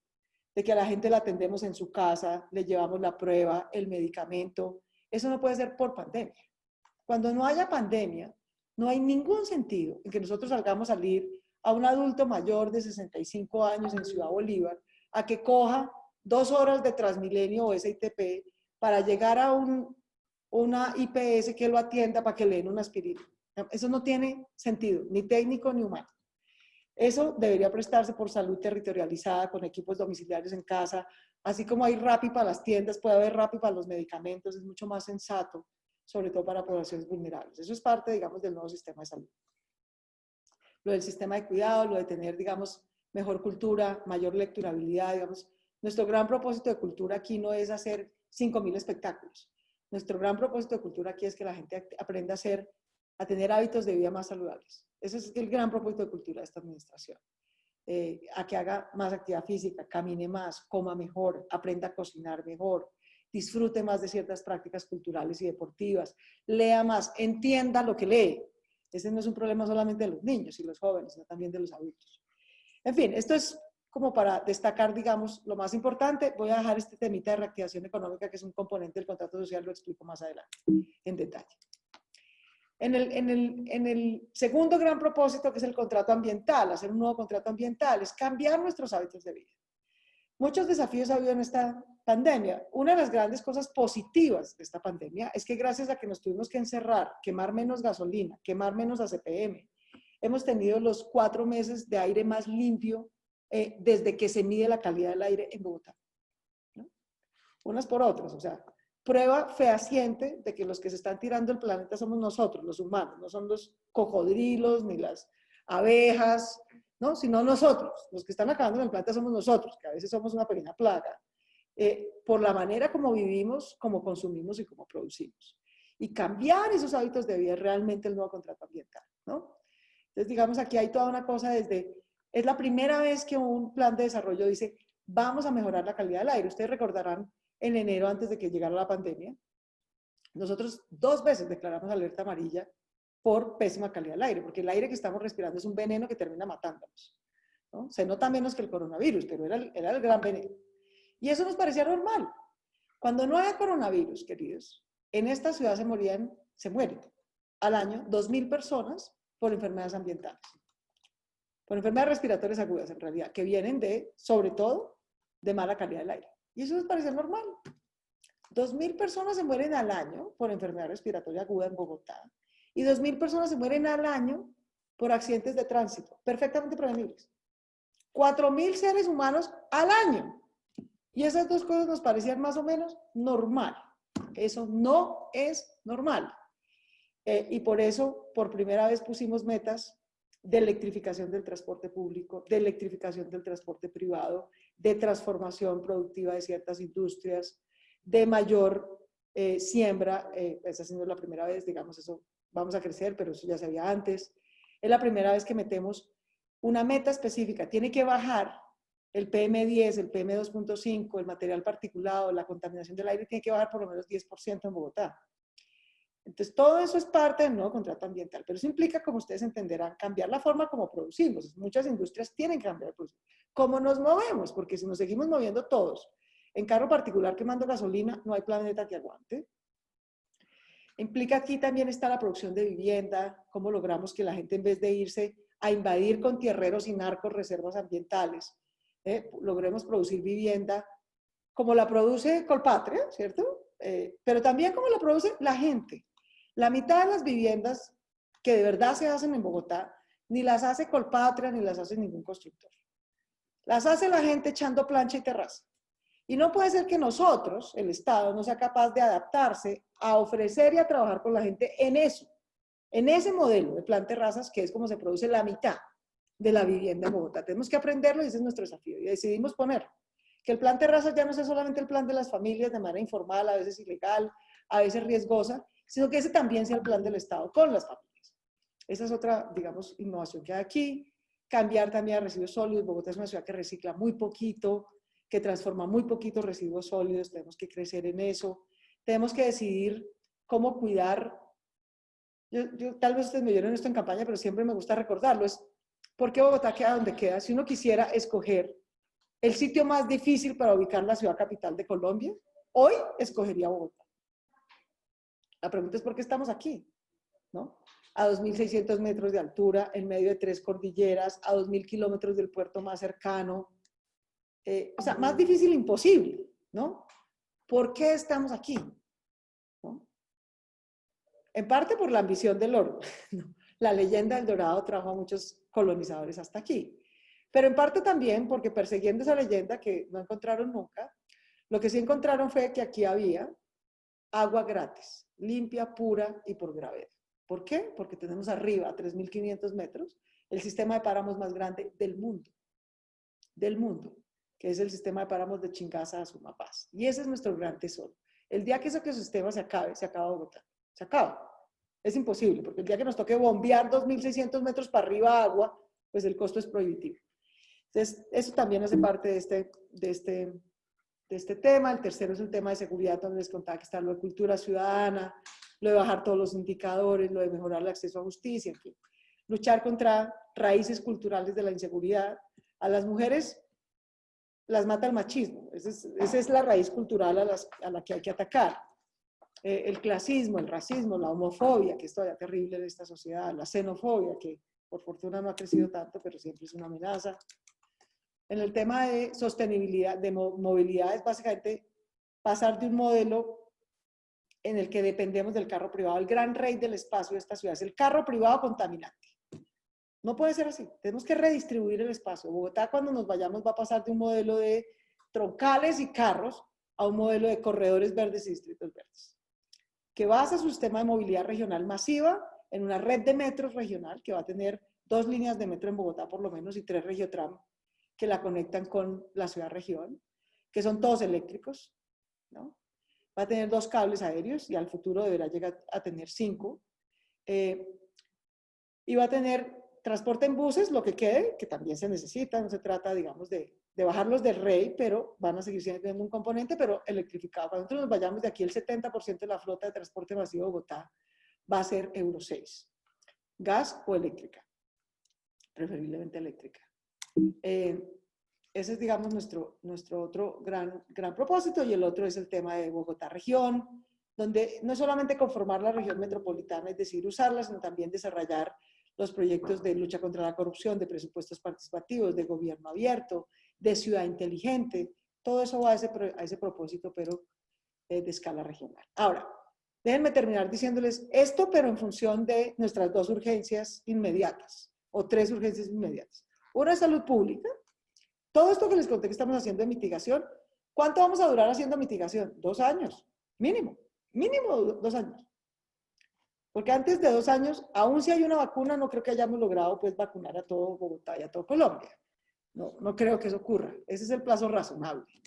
de que a la gente la atendemos en su casa, le llevamos la prueba, el medicamento, eso no puede ser por pandemia. Cuando no haya pandemia, no hay ningún sentido en que nosotros salgamos a salir a un adulto mayor de 65 años en Ciudad Bolívar a que coja 2 horas de Transmilenio o SITP para llegar a una IPS que lo atienda para que le den una aspirina. Eso no tiene sentido, ni técnico ni humano. Eso debería prestarse por salud territorializada, con equipos domiciliarios en casa, así como hay Rappi para las tiendas, puede haber Rappi para los medicamentos, es mucho más sensato, sobre todo para poblaciones vulnerables. Eso es parte, digamos, del nuevo sistema de salud. Lo del sistema de cuidado, lo de tener, digamos, mejor cultura, mayor lecturabilidad, digamos. Nuestro gran propósito de cultura aquí no es hacer 5.000 espectáculos. Nuestro gran propósito de cultura aquí es que la gente aprenda a tener hábitos de vida más saludables. Ese es el gran propósito de cultura de esta administración. A que haga más actividad física, camine más, coma mejor, aprenda a cocinar mejor, disfrute más de ciertas prácticas culturales y deportivas, lea más, entienda lo que lee. Ese no es un problema solamente de los niños y los jóvenes, sino también de los adultos. En fin, esto es como para destacar, digamos, lo más importante. Voy a dejar este temita de reactivación económica, que es un componente del contrato social, lo explico más adelante, en detalle. En el segundo gran propósito, que es el contrato ambiental, hacer un nuevo contrato ambiental, es cambiar nuestros hábitos de vida. Muchos desafíos ha habido en esta pandemia. Una de las grandes cosas positivas de esta pandemia es que gracias a que nos tuvimos que encerrar, quemar menos gasolina, quemar menos ACPM, hemos tenido los 4 meses de aire más limpio desde que se mide la calidad del aire en Bogotá, ¿no? Unas por otras, o sea, prueba fehaciente de que los que se están tirando el planeta somos nosotros, los humanos, no son los cocodrilos ni las abejas, ¿no? Sino nosotros, los que están acabando en el planeta somos nosotros, que a veces somos una pequeña plaga, por la manera como vivimos, como consumimos y como producimos. Y cambiar esos hábitos de vida es realmente el nuevo contrato ambiental, ¿no? Entonces, digamos, aquí hay toda una cosa es la primera vez que un plan de desarrollo dice, vamos a mejorar la calidad del aire. Ustedes recordarán, en enero, antes de que llegara la pandemia, nosotros 2 veces declaramos alerta amarilla por pésima calidad del aire, porque el aire que estamos respirando es un veneno que termina matándonos, ¿no? Se nota menos que el coronavirus, pero era el gran veneno. Y eso nos parecía normal. Cuando no había coronavirus, queridos, en esta ciudad se mueren al año 2.000 personas por enfermedades ambientales, por enfermedades respiratorias agudas en realidad, que vienen sobre todo, de mala calidad del aire. Y eso nos parecía normal. 2.000 personas se mueren al año por enfermedad respiratoria aguda en Bogotá y 2.000 personas se mueren al año por accidentes de tránsito, perfectamente prevenibles. 4.000 seres humanos al año. Y esas 2 cosas nos parecían más o menos normal. Eso no es normal. Y por eso, por primera vez pusimos metas de electrificación del transporte público, de electrificación del transporte privado, de transformación productiva de ciertas industrias, de mayor siembra. Esa siendo la primera vez, digamos, eso vamos a crecer, pero eso ya se había antes. Es la primera vez que metemos una meta específica. Tiene que bajar el PM10, el PM2.5, el material particulado, la contaminación del aire, tiene que bajar por lo menos 10% en Bogotá. Entonces, todo eso es parte del nuevo contrato ambiental, pero eso implica, como ustedes entenderán, cambiar la forma como producimos. Muchas industrias tienen que cambiar de producción. ¿Cómo nos movemos? Porque si nos seguimos moviendo todos en carro particular quemando gasolina, no hay planeta que aguante. Implica aquí también está la producción de vivienda, cómo logramos que la gente, en vez de irse a invadir con tierreros y narcos reservas ambientales, logremos producir vivienda como la produce Colpatria, ¿cierto? Pero también como la produce la gente. La mitad de las viviendas que de verdad se hacen en Bogotá, ni las hace Colpatria, ni las hace ningún constructor. Las hace la gente echando plancha y terraza. Y no puede ser que nosotros, el Estado, no sea capaz de adaptarse a ofrecer y a trabajar con la gente en eso, en ese modelo de plan terrazas, que es como se produce la mitad de la vivienda en Bogotá. Tenemos que aprenderlo y ese es nuestro desafío. Y decidimos poner que el plan terrazas ya no sea solamente el plan de las familias de manera informal, a veces ilegal, a veces riesgosa, sino que ese también sea el plan del Estado con las familias. Esa es otra, digamos, innovación que hay aquí. Cambiar también a residuos sólidos. Bogotá es una ciudad que recicla muy poquito, que transforma muy poquitos residuos sólidos. Tenemos que crecer en eso. Tenemos que decidir cómo cuidar. Tal vez ustedes me vieron esto en campaña, pero siempre me gusta recordarlo. Es por qué Bogotá queda donde queda. Si uno quisiera escoger el sitio más difícil para ubicar la ciudad capital de Colombia, hoy escogería Bogotá. La pregunta es por qué estamos aquí, ¿no? A 2.600 metros de altura, en medio de 3 cordilleras, a 2.000 kilómetros del puerto más cercano. O sea, más difícil imposible, ¿no? ¿Por qué estamos aquí? ¿No? En parte por la ambición del oro. La leyenda del Dorado trajo a muchos colonizadores hasta aquí. Pero en parte también porque persiguiendo esa leyenda que no encontraron nunca, lo que sí encontraron fue que aquí había agua gratis, limpia, pura y por gravedad. ¿Por qué? Porque tenemos arriba, a 3.500 metros, el sistema de páramos más grande del mundo, que es el sistema de páramos de Chingaza a Sumapaz. Y ese es nuestro gran tesoro. El día que ese sistema se acaba Bogotá. Se acaba. Es imposible, porque el día que nos toque bombear 2.600 metros para arriba agua, pues el costo es prohibitivo. Entonces, eso también hace parte de este tema. El tercero es el tema de seguridad, donde les contaba que está lo de cultura ciudadana, lo de bajar todos los indicadores, lo de mejorar el acceso a justicia, en fin. Luchar contra raíces culturales de la inseguridad. A las mujeres las mata el machismo. Esa es la raíz cultural a la que hay que atacar. El clasismo, el racismo, la homofobia, que es todavía terrible en esta sociedad, la xenofobia, que por fortuna no ha crecido tanto, pero siempre es una amenaza. En el tema de sostenibilidad, de movilidad, es básicamente pasar de un modelo en el que dependemos del carro privado. El gran rey del espacio de esta ciudad es el carro privado contaminante. No puede ser así. Tenemos que redistribuir el espacio. Bogotá, cuando nos vayamos, va a pasar de un modelo de troncales y carros a un modelo de corredores verdes y distritos verdes, que basa su sistema de movilidad regional masiva en una red de metros regional que va a tener 2 líneas de metro en Bogotá por lo menos y 3 regiotram que la conectan con la ciudad-región, que son todos eléctricos, ¿no? Va a tener 2 cables aéreos y al futuro deberá llegar a tener 5. Y va a tener transporte en buses, lo que quede, que también se necesita. No se trata, digamos, de bajarlos del rey, pero van a seguir siendo un componente, pero electrificado. Cuando nosotros nos vayamos de aquí, el 70% de la flota de transporte masivo de Bogotá va a ser Euro 6. Gas o eléctrica, preferiblemente eléctrica. Ese es, digamos, nuestro otro gran propósito, y el otro es el tema de Bogotá región, donde no solamente conformar la región metropolitana, es decir, usarla, sino también desarrollar los proyectos de lucha contra la corrupción, de presupuestos participativos, de gobierno abierto, de ciudad inteligente. Todo eso va a ese propósito, pero de escala regional. Ahora, déjenme terminar diciéndoles esto, pero en función de nuestras 2 urgencias inmediatas, o 3 urgencias inmediatas. Una es salud pública. Todo esto que les conté que estamos haciendo de mitigación, ¿cuánto vamos a durar haciendo mitigación? 2 años, mínimo 2 años. Porque antes de 2 años, aún si hay una vacuna, no creo que hayamos logrado pues vacunar a todo Bogotá y a todo Colombia. No creo que eso ocurra. Ese es el plazo razonable.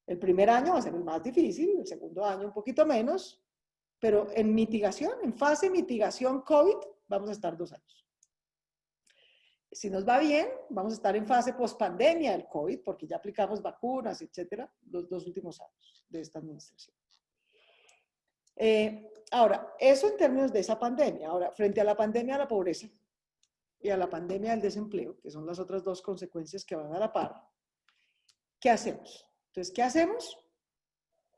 El primer año va a ser el más difícil, el segundo año un poquito menos, pero en mitigación, en fase mitigación COVID, vamos a estar 2 años. Si nos va bien, vamos a estar en fase pospandemia del COVID, porque ya aplicamos vacunas, etcétera, los 2 últimos años de esta administración. Ahora, eso en términos de esa pandemia. Ahora, frente a la pandemia de la pobreza y a la pandemia del desempleo, que son las otras dos consecuencias que van a la par, ¿qué hacemos? Entonces, ¿qué hacemos?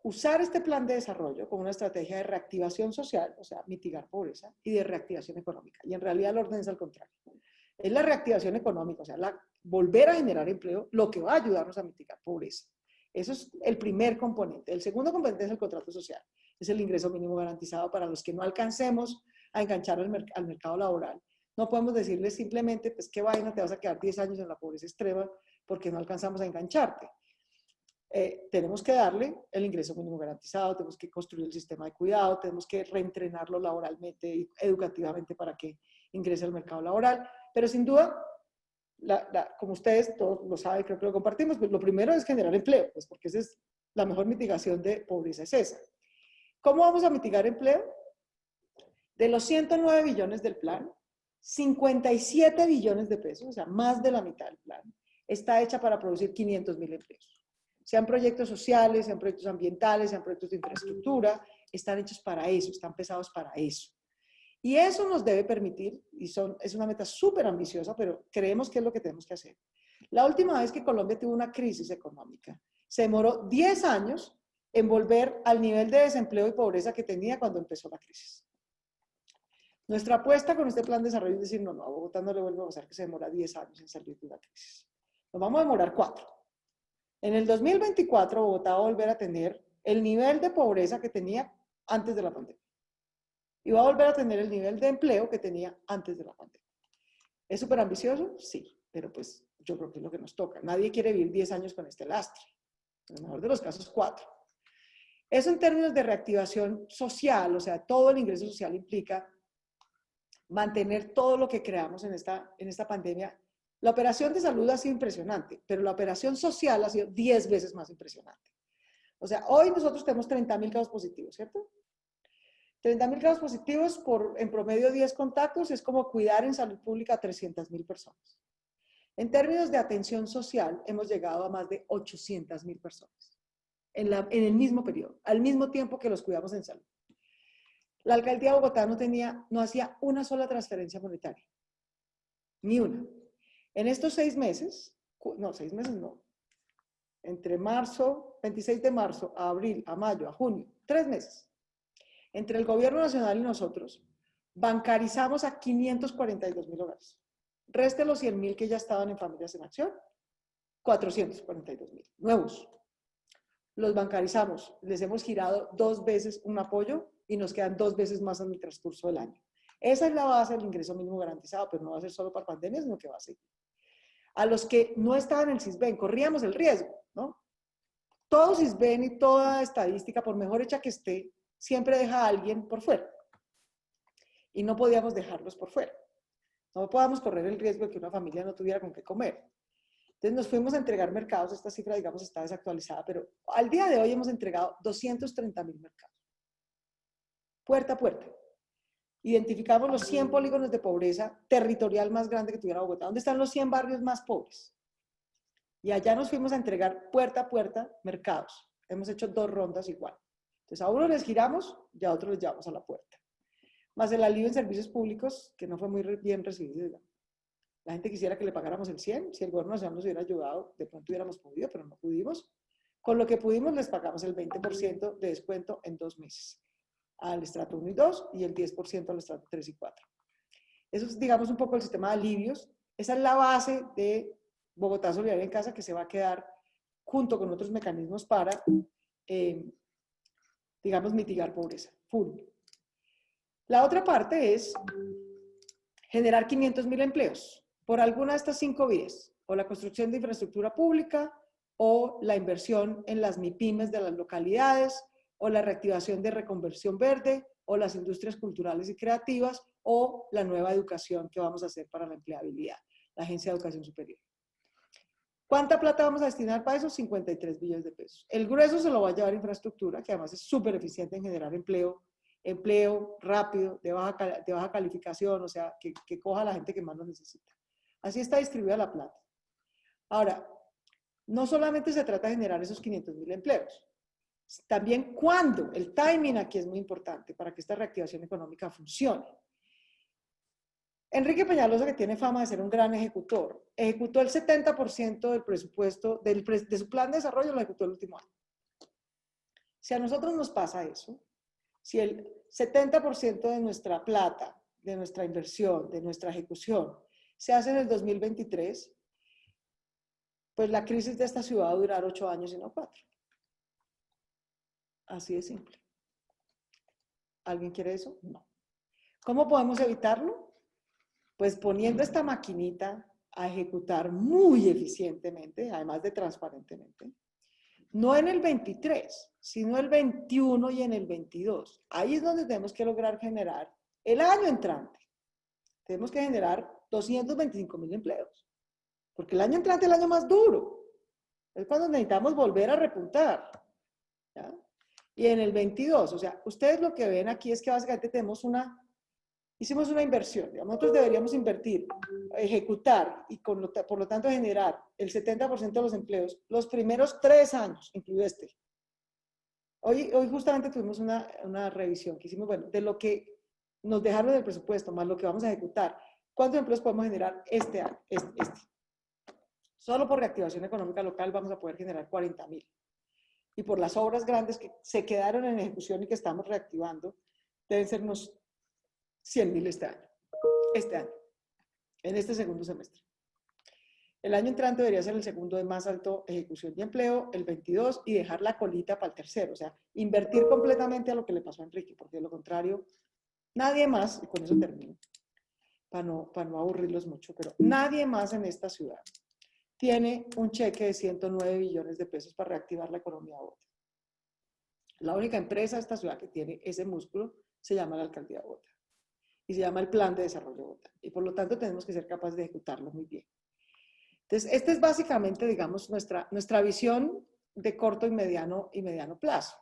Usar este plan de desarrollo como una estrategia de reactivación social, o sea, mitigar pobreza, y de reactivación económica. Y en realidad el orden es al contrario. Es la reactivación económica, o sea, volver a generar empleo, lo que va a ayudarnos a mitigar pobreza. Eso es el primer componente. El segundo componente es el contrato social. Es el ingreso mínimo garantizado para los que no alcancemos a enganchar al mercado laboral. No podemos decirles simplemente, pues qué vaina, te vas a quedar 10 años en la pobreza extrema porque no alcanzamos a engancharte. Tenemos que darle el ingreso mínimo garantizado, tenemos que construir el sistema de cuidado, tenemos que reentrenarlo laboralmente y educativamente para que ingrese al mercado laboral, pero sin duda, como ustedes todos lo saben, creo que lo compartimos, pues lo primero es generar empleo, pues porque esa es la mejor mitigación de pobreza, es esa. ¿Cómo vamos a mitigar empleo? De los 109 billones del plan, 57 billones de pesos, o sea, más de la mitad del plan, está hecha para producir 500.000 empleos. Sean proyectos sociales, sean proyectos ambientales, sean proyectos de infraestructura, están hechos para eso, están pensados para eso. Y eso nos debe permitir, y es una meta súper ambiciosa, pero creemos que es lo que tenemos que hacer. La última vez que Colombia tuvo una crisis económica, se demoró 10 años en volver al nivel de desempleo y pobreza que tenía cuando empezó la crisis. Nuestra apuesta con este plan de desarrollo es decir, no, a Bogotá no le vuelve a pasar que se demora 10 años en salir de una crisis. Nos vamos a demorar 4. En el 2024 Bogotá va a volver a tener el nivel de pobreza que tenía antes de la pandemia. Y va a volver a tener el nivel de empleo que tenía antes de la pandemia. ¿Es súper ambicioso? Sí, pero pues yo creo que es lo que nos toca. Nadie quiere vivir 10 años con este lastre. En el mejor de los casos, 4. Eso en términos de reactivación social, o sea, todo el ingreso social implica mantener todo lo que creamos en esta pandemia. La operación de salud ha sido impresionante, pero la operación social ha sido 10 veces más impresionante. O sea, hoy nosotros tenemos 30.000 casos positivos, ¿cierto? 30.000 casos positivos en promedio 10 contactos es como cuidar en salud pública a 300.000 personas. En términos de atención social, hemos llegado a más de 800.000 personas en el mismo periodo, al mismo tiempo que los cuidamos en salud. La alcaldía de Bogotá no hacía una sola transferencia monetaria, ni una. En estos 6 meses, entre marzo, 26 de marzo, a abril, a mayo, a junio, 3 meses, entre el gobierno nacional y nosotros, bancarizamos a 542.000 hogares. Reste los 100.000 que ya estaban en Familias en Acción, 442.000 nuevos. Los bancarizamos, les hemos girado 2 veces un apoyo y nos quedan 2 veces más en el transcurso del año. Esa es la base del ingreso mínimo garantizado, pero no va a ser solo para pandemia, sino que va a seguir. A los que no estaban en el CISBEN, corríamos el riesgo, ¿no? Todo CISBEN y toda estadística, por mejor hecha que esté, siempre deja a alguien por fuera. Y no podíamos dejarlos por fuera. No podíamos correr el riesgo de que una familia no tuviera con qué comer. Entonces nos fuimos a entregar mercados, esta cifra, digamos, está desactualizada, pero al día de hoy hemos entregado 230.000 mercados. Puerta a puerta. Identificamos los 100 polígonos de pobreza territorial más grande que tuviera Bogotá. ¿Dónde están los 100 barrios más pobres? Y allá nos fuimos a entregar puerta a puerta mercados. Hemos hecho 2 rondas igual. Entonces a uno les giramos y a otro les llevamos a la puerta. Más el alivio en servicios públicos, que no fue muy bien recibido, digamos. La gente quisiera que le pagáramos el 100, si el gobierno nacional nos hubiera ayudado, de pronto hubiéramos podido, pero no pudimos. Con lo que pudimos les pagamos el 20% de descuento en 2 meses, al estrato 1 y 2 y el 10% al estrato 3 y 4. Eso es, digamos, un poco el sistema de alivios. Esa es la base de Bogotá Solidaria en Casa, que se va a quedar junto con otros mecanismos para, digamos, mitigar pobreza. Full. La otra parte es generar 500.000 empleos por alguna de estas 5 vías, o la construcción de infraestructura pública, o la inversión en las MIPYMES de las localidades, o la reactivación de reconversión verde, o las industrias culturales y creativas, o la nueva educación que vamos a hacer para la empleabilidad, la Agencia de Educación Superior. ¿Cuánta plata vamos a destinar para eso? 53 billones de pesos. El grueso se lo va a llevar a infraestructura, que además es súper eficiente en generar empleo rápido, de baja calificación, o sea, que coja a la gente que más lo necesita. Así está distribuida la plata. Ahora, no solamente se trata de generar esos 500.000 empleos, También cuándo, el timing aquí es muy importante para que esta reactivación económica funcione. Enrique Peñalosa, que tiene fama de ser un gran ejecutor, ejecutó el 70% del presupuesto, de su plan de desarrollo, lo ejecutó el último año. Si a nosotros nos pasa eso, si el 70% de nuestra plata, de nuestra inversión, de nuestra ejecución, se hace en el 2023, pues la crisis de esta ciudad va a durar 8 años y no 4. Así de simple. ¿Alguien quiere eso? No. ¿Cómo podemos evitarlo? Pues poniendo esta maquinita a ejecutar muy eficientemente, además de transparentemente, no en el 23, sino el 21 y en el 22. Ahí es donde tenemos que lograr generar el año entrante. Tenemos que generar 225.000 empleos, porque el año entrante es el año más duro. Es cuando necesitamos volver a repuntar, ¿ya? Y en el 22, o sea, ustedes lo que ven aquí es que básicamente hicimos una inversión. Digamos, nosotros deberíamos invertir, ejecutar y por lo tanto generar el 70% de los empleos los primeros 3 años, incluido este. Hoy justamente tuvimos una revisión que hicimos, bueno, de lo que nos dejaron del presupuesto más lo que vamos a ejecutar, ¿cuántos empleos podemos generar este año? Solo por reactivación económica local vamos a poder generar 40.000. Y por las obras grandes que se quedaron en ejecución y que estamos reactivando, deben ser unos 100.000 este año, en este segundo semestre. El año entrante debería ser el segundo de más alto ejecución y empleo, el 22, y dejar la colita para el tercero, o sea, invertir completamente a lo que le pasó a Enrique, porque de lo contrario, nadie más, y con eso termino, para no aburrirlos mucho, pero nadie más en esta ciudad tiene un cheque de 109 billones de pesos para reactivar la economía de Bogotá. La única empresa de esta ciudad que tiene ese músculo se llama la Alcaldía de Bogotá y se llama el Plan de Desarrollo de Bogotá. Y por lo tanto tenemos que ser capaces de ejecutarlo muy bien. Entonces, esta es básicamente, digamos, nuestra visión de corto y mediano plazo.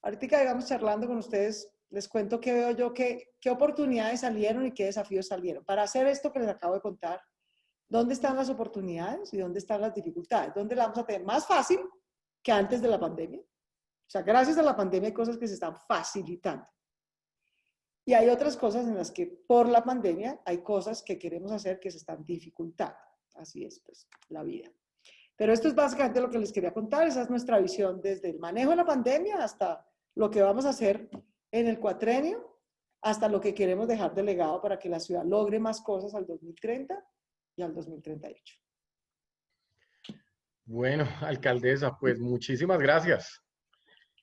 Ahorita, digamos, charlando con ustedes, les cuento qué veo yo, qué oportunidades salieron y qué desafíos salieron. Para hacer esto que les acabo de contar, ¿dónde están las oportunidades y dónde están las dificultades? ¿Dónde la vamos a tener más fácil que antes de la pandemia? O sea, gracias a la pandemia hay cosas que se están facilitando. Y hay otras cosas en las que por la pandemia hay cosas que queremos hacer que se están dificultando. Así es, pues, la vida. Pero esto es básicamente lo que les quería contar. Esa es nuestra visión desde el manejo de la pandemia hasta lo que vamos a hacer en el cuatrenio, hasta lo que queremos dejar de legado para que la ciudad logre más cosas al 2030 y al 2038. Bueno, alcaldesa, pues muchísimas gracias.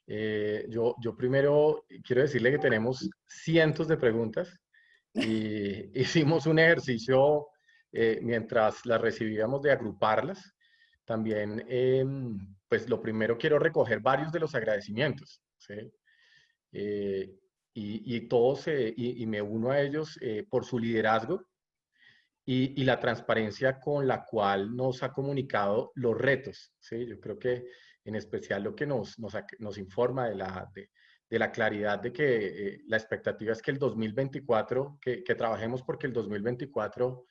Yo primero quiero decirle que tenemos cientos de preguntas y hicimos un ejercicio mientras las recibíamos de agruparlas. También, pues lo primero quiero recoger varios de los agradecimientos, ¿sí? Y todos, y me uno a ellos por su liderazgo y la transparencia con la cual nos ha comunicado los retos, ¿sí? Yo creo que en especial lo que nos informa de la claridad de que la expectativa es que el 2024, que trabajemos porque el 2024,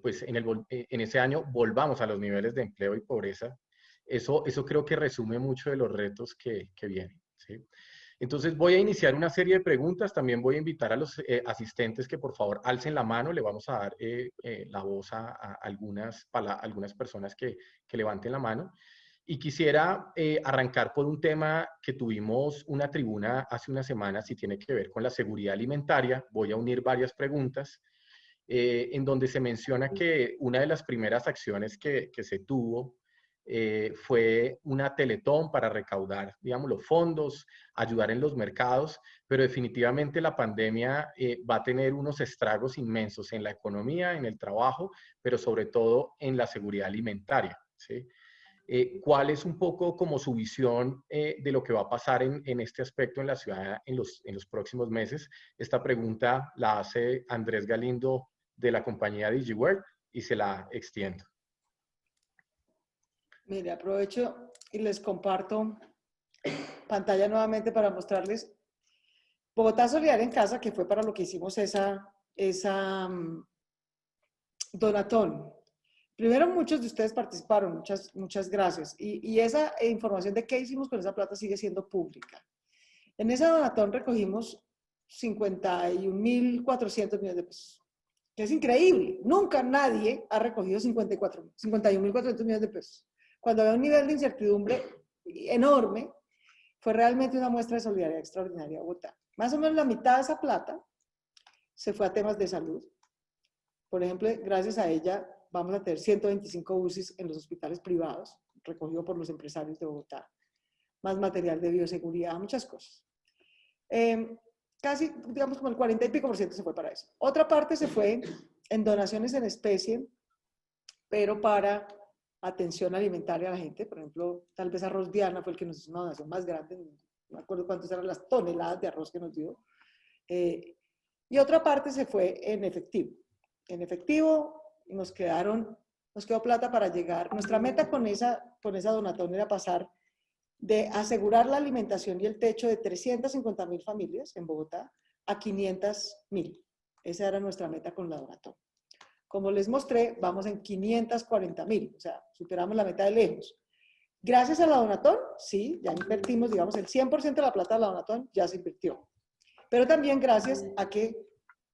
pues en ese año volvamos a los niveles de empleo y pobreza. Eso creo que resume mucho de los retos que vienen, ¿sí? Entonces voy a iniciar una serie de preguntas. También voy a invitar a los asistentes que por favor alcen la mano. Le vamos a dar la voz a algunas personas que levanten la mano. Y quisiera arrancar por un tema que tuvimos una tribuna hace unas semanas y tiene que ver con la seguridad alimentaria. Voy a unir varias preguntas en donde se menciona que una de las primeras acciones que se tuvo fue una teletón para recaudar, digamos, los fondos, ayudar en los mercados, pero definitivamente la pandemia va a tener unos estragos inmensos en la economía, en el trabajo, pero sobre todo en la seguridad alimentaria, ¿sí? ¿Cuál es un poco como su visión de lo que va a pasar en este aspecto en la ciudad en los próximos meses? Esta pregunta la hace Andrés Galindo de la compañía DigiWorld y se la extiendo. Mire, aprovecho y les comparto pantalla nuevamente para mostrarles Bogotá Solidaria en Casa, que fue para lo que hicimos esa donatón. Primero, muchos de ustedes participaron, muchas gracias. Y esa información de qué hicimos con esa plata sigue siendo pública. En esa donatón recogimos 51.400 millones de pesos, que es increíble. Nunca nadie ha recogido 51.400 millones de pesos. Cuando había un nivel de incertidumbre enorme, fue realmente una muestra de solidaridad extraordinaria a Bogotá. Más o menos la mitad de esa plata se fue a temas de salud. Por ejemplo, gracias a ella vamos a tener 125 UCIs en los hospitales privados, recogido por los empresarios de Bogotá, más material de bioseguridad, muchas cosas. Casi, digamos, como el 40 y pico % se fue para eso. Otra parte se fue en donaciones en especie, pero para atención alimentaria a la gente. Por ejemplo, tal vez Arroz Diana fue el que nos hizo una donación más grande, no me acuerdo cuántas eran las toneladas de arroz que nos dio. Y otra parte se fue en efectivo. En efectivo nos quedó plata para llegar. Nuestra meta con esa donatón era pasar de asegurar la alimentación y el techo de 350.000 familias en Bogotá a 500.000. Esa era nuestra meta con la donatón. Como les mostré, vamos en 540.000, o sea, superamos la meta de lejos. Gracias a la donatón, sí, ya invertimos, digamos, el 100% de la plata de la donatón ya se invirtió. Pero también gracias a que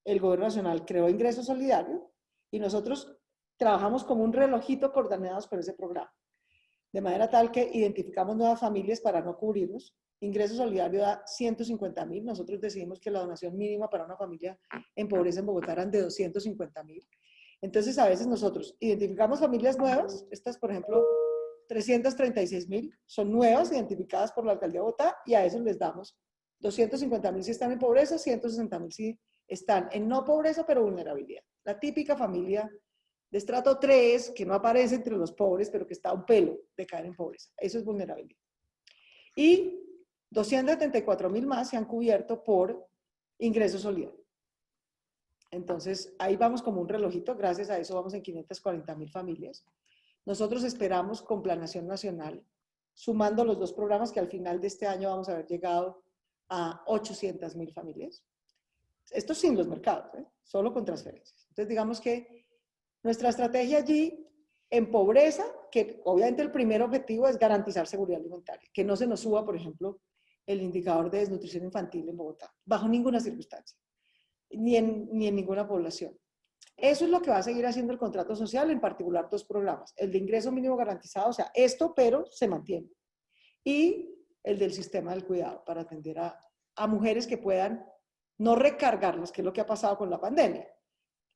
el gobierno nacional creó Ingreso Solidario y nosotros trabajamos como un relojito coordinados con ese programa. De manera tal que identificamos nuevas familias para no cubrirnos. Ingreso Solidario da 150.000. Nosotros decidimos que la donación mínima para una familia en pobreza en Bogotá eran de 250.000. Entonces, a veces nosotros identificamos familias nuevas. Estas, por ejemplo, 336.000 son nuevas, identificadas por la Alcaldía de Bogotá, y a esos les damos 250.000 si están en pobreza, 160.000 si están en no pobreza, pero vulnerabilidad. La típica familia de estrato 3, que no aparece entre los pobres, pero que está a un pelo de caer en pobreza. Eso es vulnerabilidad. Y 274.000 más se han cubierto por Ingreso Solidario. Entonces, ahí vamos como un relojito. Gracias a eso vamos en 540.000 familias. Nosotros esperamos con Planación Nacional, sumando los dos programas, que al final de este año vamos a haber llegado a 800.000 familias. Esto sin los mercados, solo con transferencias. Entonces, digamos que nuestra estrategia allí, en pobreza, que obviamente el primer objetivo es garantizar seguridad alimentaria, que no se nos suba, por ejemplo, el indicador de desnutrición infantil en Bogotá, bajo ninguna circunstancia, ni en ninguna población. Eso es lo que va a seguir haciendo el contrato social, en particular dos programas, el de ingreso mínimo garantizado, o sea, esto, pero se mantiene, y el del sistema del cuidado, para atender a mujeres que puedan no recargarlas, que es lo que ha pasado con la pandemia.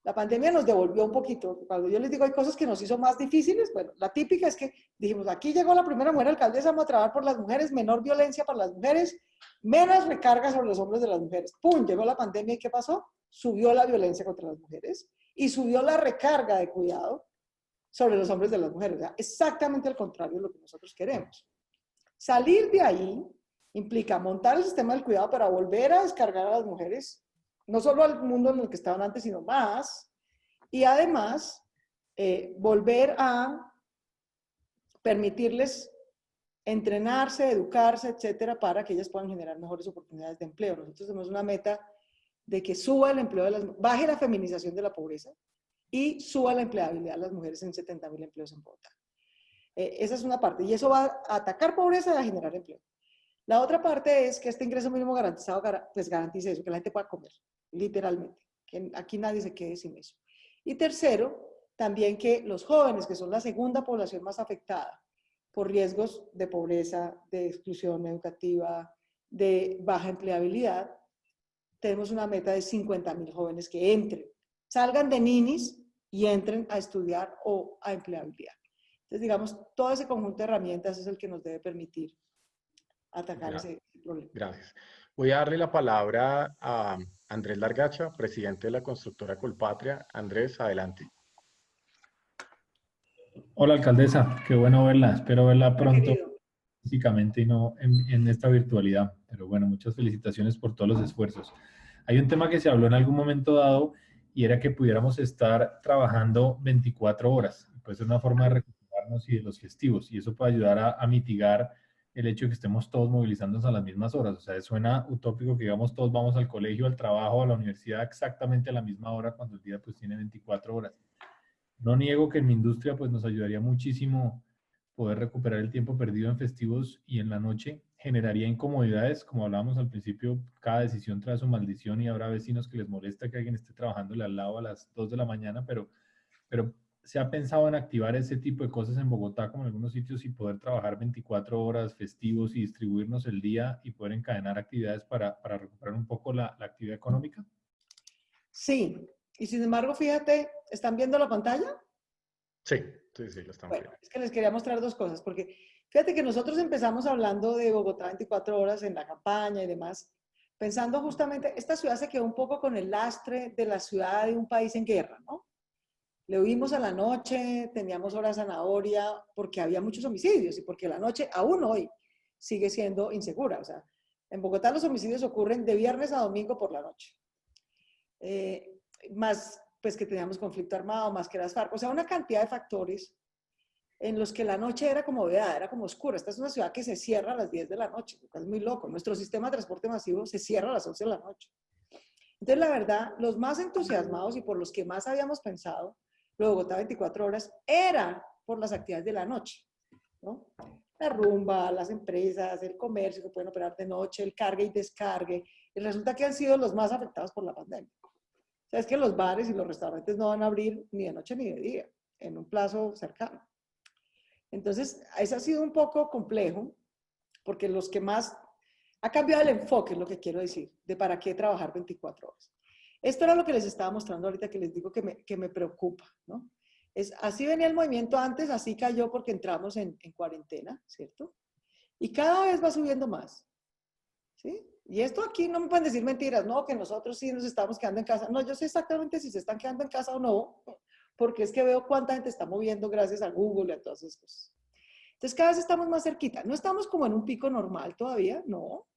La pandemia nos devolvió un poquito. Cuando yo les digo hay cosas que nos hizo más difíciles, bueno, la típica es que dijimos, aquí llegó la primera mujer alcaldesa, vamos a trabajar por las mujeres, menor violencia para las mujeres, menos recarga sobre los hombros de las mujeres. ¡Pum! Llegó la pandemia y ¿qué pasó? Subió la violencia contra las mujeres y subió la recarga de cuidado sobre los hombros de las mujeres. O sea, exactamente al contrario de lo que nosotros queremos. Salir de ahí implica montar el sistema del cuidado para volver a descargar a las mujeres, no solo al mundo en el que estaban antes, sino más, y además volver a permitirles entrenarse, educarse, etcétera, para que ellas puedan generar mejores oportunidades de empleo. Nosotros tenemos una meta de que suba el empleo de las, baje la feminización de la pobreza y suba la empleabilidad de las mujeres en 70.000 empleos en Bogotá. Esa es una parte, y eso va a atacar pobreza y a generar empleo. La otra parte es que este ingreso mínimo garantizado pues garantice eso, que la gente pueda comer, literalmente, que aquí nadie se quede sin eso. Y tercero, también que los jóvenes, que son la segunda población más afectada por riesgos de pobreza, de exclusión educativa, de baja empleabilidad, tenemos una meta de 50.000 jóvenes que entren, salgan de ninis y entren a estudiar o a empleabilidad. Entonces, digamos, todo ese conjunto de herramientas es el que nos debe permitir atacar ese problema. Gracias. Voy a darle la palabra a Andrés Largacha, presidente de la constructora Colpatria. Andrés, adelante. Hola, alcaldesa. Qué bueno verla. Espero verla pronto Querido. físicamente y no en esta virtualidad. Pero bueno, muchas felicitaciones por todos los esfuerzos. Hay un tema que se habló en algún momento dado y era que pudiéramos estar trabajando 24 horas. Puede ser una forma de recuperarnos y de los festivos. Y eso puede ayudar a mitigar el hecho de que estemos todos movilizándonos a las mismas horas. O sea, suena utópico que digamos todos vamos al colegio, al trabajo, a la universidad exactamente a la misma hora cuando el día pues tiene 24 horas. No niego que en mi industria pues nos ayudaría muchísimo poder recuperar el tiempo perdido en festivos y en la noche. Generaría incomodidades, como hablábamos al principio, cada decisión trae su maldición y habrá vecinos que les molesta que alguien esté trabajándole al lado a las 2 de la mañana, pero ¿se ha pensado en activar ese tipo de cosas en Bogotá, como en algunos sitios, y poder trabajar 24 horas festivos y distribuirnos el día y poder encadenar actividades para recuperar un poco la actividad económica? Sí, y sin embargo, fíjate, ¿están viendo la pantalla? Sí, sí, sí, lo estamos Bueno, viendo. es que les quería mostrar dos cosas, porque fíjate que nosotros empezamos hablando de Bogotá 24 horas en la campaña y demás, pensando justamente, esta ciudad se quedó un poco con el lastre de la ciudad de un país en guerra, ¿no? Le oímos a la noche, teníamos hora zanahoria, porque había muchos homicidios y porque la noche, aún hoy, sigue siendo insegura. O sea, en Bogotá los homicidios ocurren de viernes a domingo por la noche. Más pues que teníamos conflicto armado, más que las FARC. O sea, una cantidad de factores en los que la noche era como vedada, era como oscura. Esta es una ciudad que se cierra a las 10 de la noche, lo cual es muy loco. Nuestro sistema de transporte masivo se cierra a las 11 de la noche. Entonces, la verdad, los más entusiasmados y por los que más habíamos pensado, lo de Bogotá 24 horas, era por las actividades de la noche, ¿no? La rumba, las empresas, el comercio que pueden operar de noche, el cargue y descargue. Y resulta que han sido los más afectados por la pandemia. O sea, es que los bares y los restaurantes no van a abrir ni de noche ni de día, en un plazo cercano. Entonces, eso ha sido un poco complejo, porque los que más ha cambiado el enfoque, es lo que quiero decir, de para qué trabajar 24 horas. Esto era lo que les estaba mostrando ahorita, que les digo que me preocupa, ¿no? Así venía el movimiento antes, así cayó porque entramos en cuarentena, ¿cierto? Y cada vez va subiendo más, ¿sí? Y esto aquí no me pueden decir mentiras, no, que nosotros sí nos estamos quedando en casa. No, yo sé exactamente si se están quedando en casa o no, porque es que veo cuánta gente está moviendo gracias a Google y a todas esas cosas. Entonces cada vez estamos más cerquita. No estamos como en un pico normal todavía, no,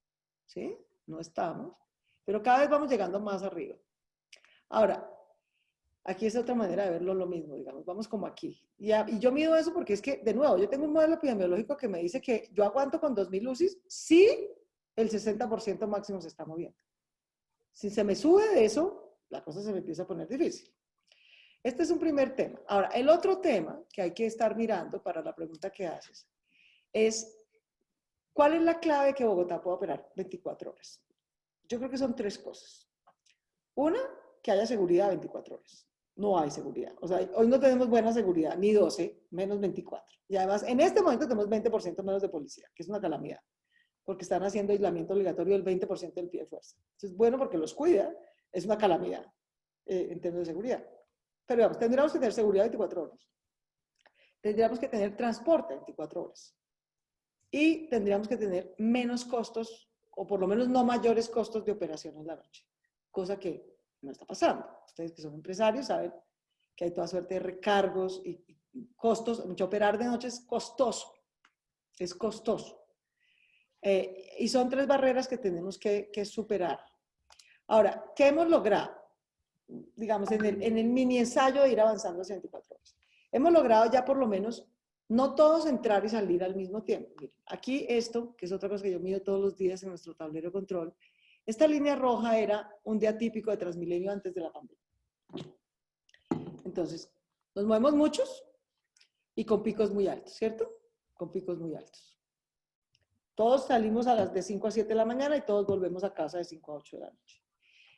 ¿sí? No estamos, pero cada vez vamos llegando más arriba. Ahora, aquí es otra manera de verlo lo mismo, digamos, vamos como aquí. Y yo mido eso porque es que, de nuevo, yo tengo un modelo epidemiológico que me dice que yo aguanto con 2000 UCIs si el 60% máximo se está moviendo. Si se me sube de eso, la cosa se me empieza a poner difícil. Este es un primer tema. Ahora, el otro tema que hay que estar mirando para la pregunta que haces es, ¿cuál es la clave que Bogotá pueda operar 24 horas? Yo creo que son tres cosas. Una, que haya seguridad 24 horas. No hay seguridad. O sea, hoy no tenemos buena seguridad, ni 12, menos 24. Y además, en este momento tenemos 20% menos de policía, que es una calamidad, porque están haciendo aislamiento obligatorio del 20% del pie de fuerza. Entonces, bueno, porque los cuida, es una calamidad en términos de seguridad. Pero digamos, tendríamos que tener seguridad 24 horas. Tendríamos que tener transporte 24 horas. Y tendríamos que tener menos costos, o por lo menos no mayores costos de operación en la noche. Cosa que no está pasando. Ustedes que son empresarios saben que hay toda suerte de recargos y costos. Mucho operar de noche es costoso. Es costoso. Y son tres barreras que tenemos que superar. Ahora, ¿qué hemos logrado? Digamos, en el mini ensayo de ir avanzando hacia 24 horas. Hemos logrado ya por lo menos no todos entrar y salir al mismo tiempo. Miren, aquí esto, que es otra cosa que yo mido todos los días en nuestro tablero de control, esta línea roja era un día típico de Transmilenio antes de la pandemia. Entonces, nos movemos muchos y con picos muy altos, ¿cierto? Con picos muy altos. Todos salimos a las de 5 a 7 de la mañana y todos volvemos a casa de 5 a 8 de la noche.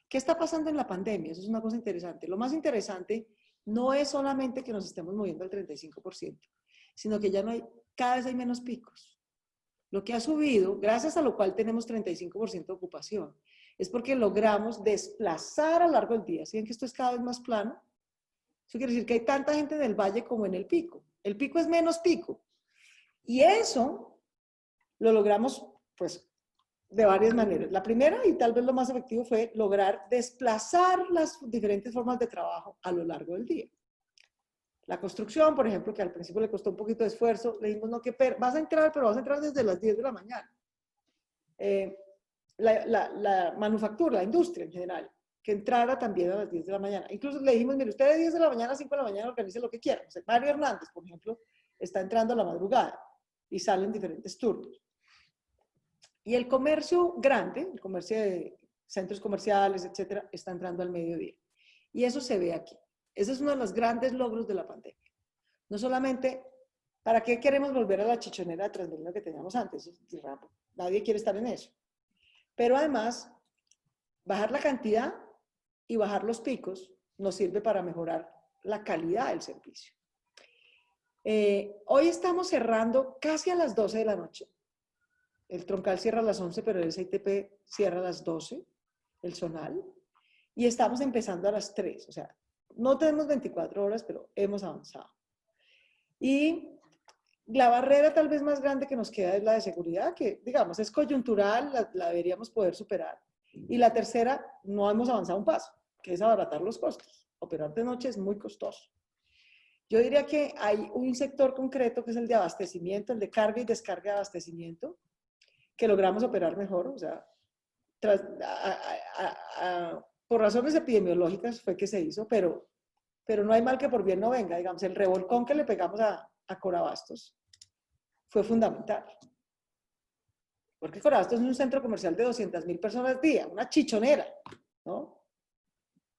¿Qué está pasando en la pandemia? Eso es una cosa interesante. Lo más interesante no es solamente que nos estemos moviendo al 35%, sino que ya no hay, cada vez hay menos picos. Lo que ha subido, gracias a lo cual tenemos 35% de ocupación, es porque logramos desplazar a lo largo del día. ¿Sí ven que esto es cada vez más plano? Eso quiere decir que hay tanta gente en el valle como en el pico. El pico es menos pico. Y eso lo logramos, pues, de varias maneras. La primera, y tal vez lo más efectivo, fue lograr desplazar las diferentes formas de trabajo a lo largo del día. La construcción, por ejemplo, que al principio le costó un poquito de esfuerzo, le dijimos, no, que vas a entrar, pero vas a entrar desde las 10 de la mañana. La manufactura, la industria en general, que entrara también a las 10 de la mañana. Incluso le dijimos, mire, usted de 10 de la mañana a 5 de la mañana organice lo que quiera. O sea, Mario Hernández, por ejemplo, está entrando a la madrugada y salen diferentes turnos. Y el comercio grande, el comercio de centros comerciales, etcétera, está entrando al mediodía. Y eso se ve aquí. Ese es uno de los grandes logros de la pandemia. No solamente, ¿para qué queremos volver a la chichonera de Transmilenio que teníamos antes? Nadie quiere estar en eso. Pero además, bajar la cantidad y bajar los picos nos sirve para mejorar la calidad del servicio. Hoy estamos cerrando casi a las 12 de la noche. El troncal cierra a las 11, pero el SITP cierra a las 12, el zonal. Y estamos empezando a las 3. O sea, no tenemos 24 horas, pero hemos avanzado. Y la barrera tal vez más grande que nos queda es la de seguridad, que digamos es coyuntural, la deberíamos poder superar. Y la tercera, no hemos avanzado un paso, que es abaratar los costos. Operar de noche es muy costoso. Yo diría que hay un sector concreto que es el de abastecimiento, el de carga y descarga de abastecimiento, que logramos operar mejor, o sea, por razones epidemiológicas fue que se hizo, pero no hay mal que por bien no venga, digamos, el revolcón que le pegamos a Corabastos fue fundamental. Porque Corabastos es un centro comercial de 200.000 personas al día, una chichonera, ¿no?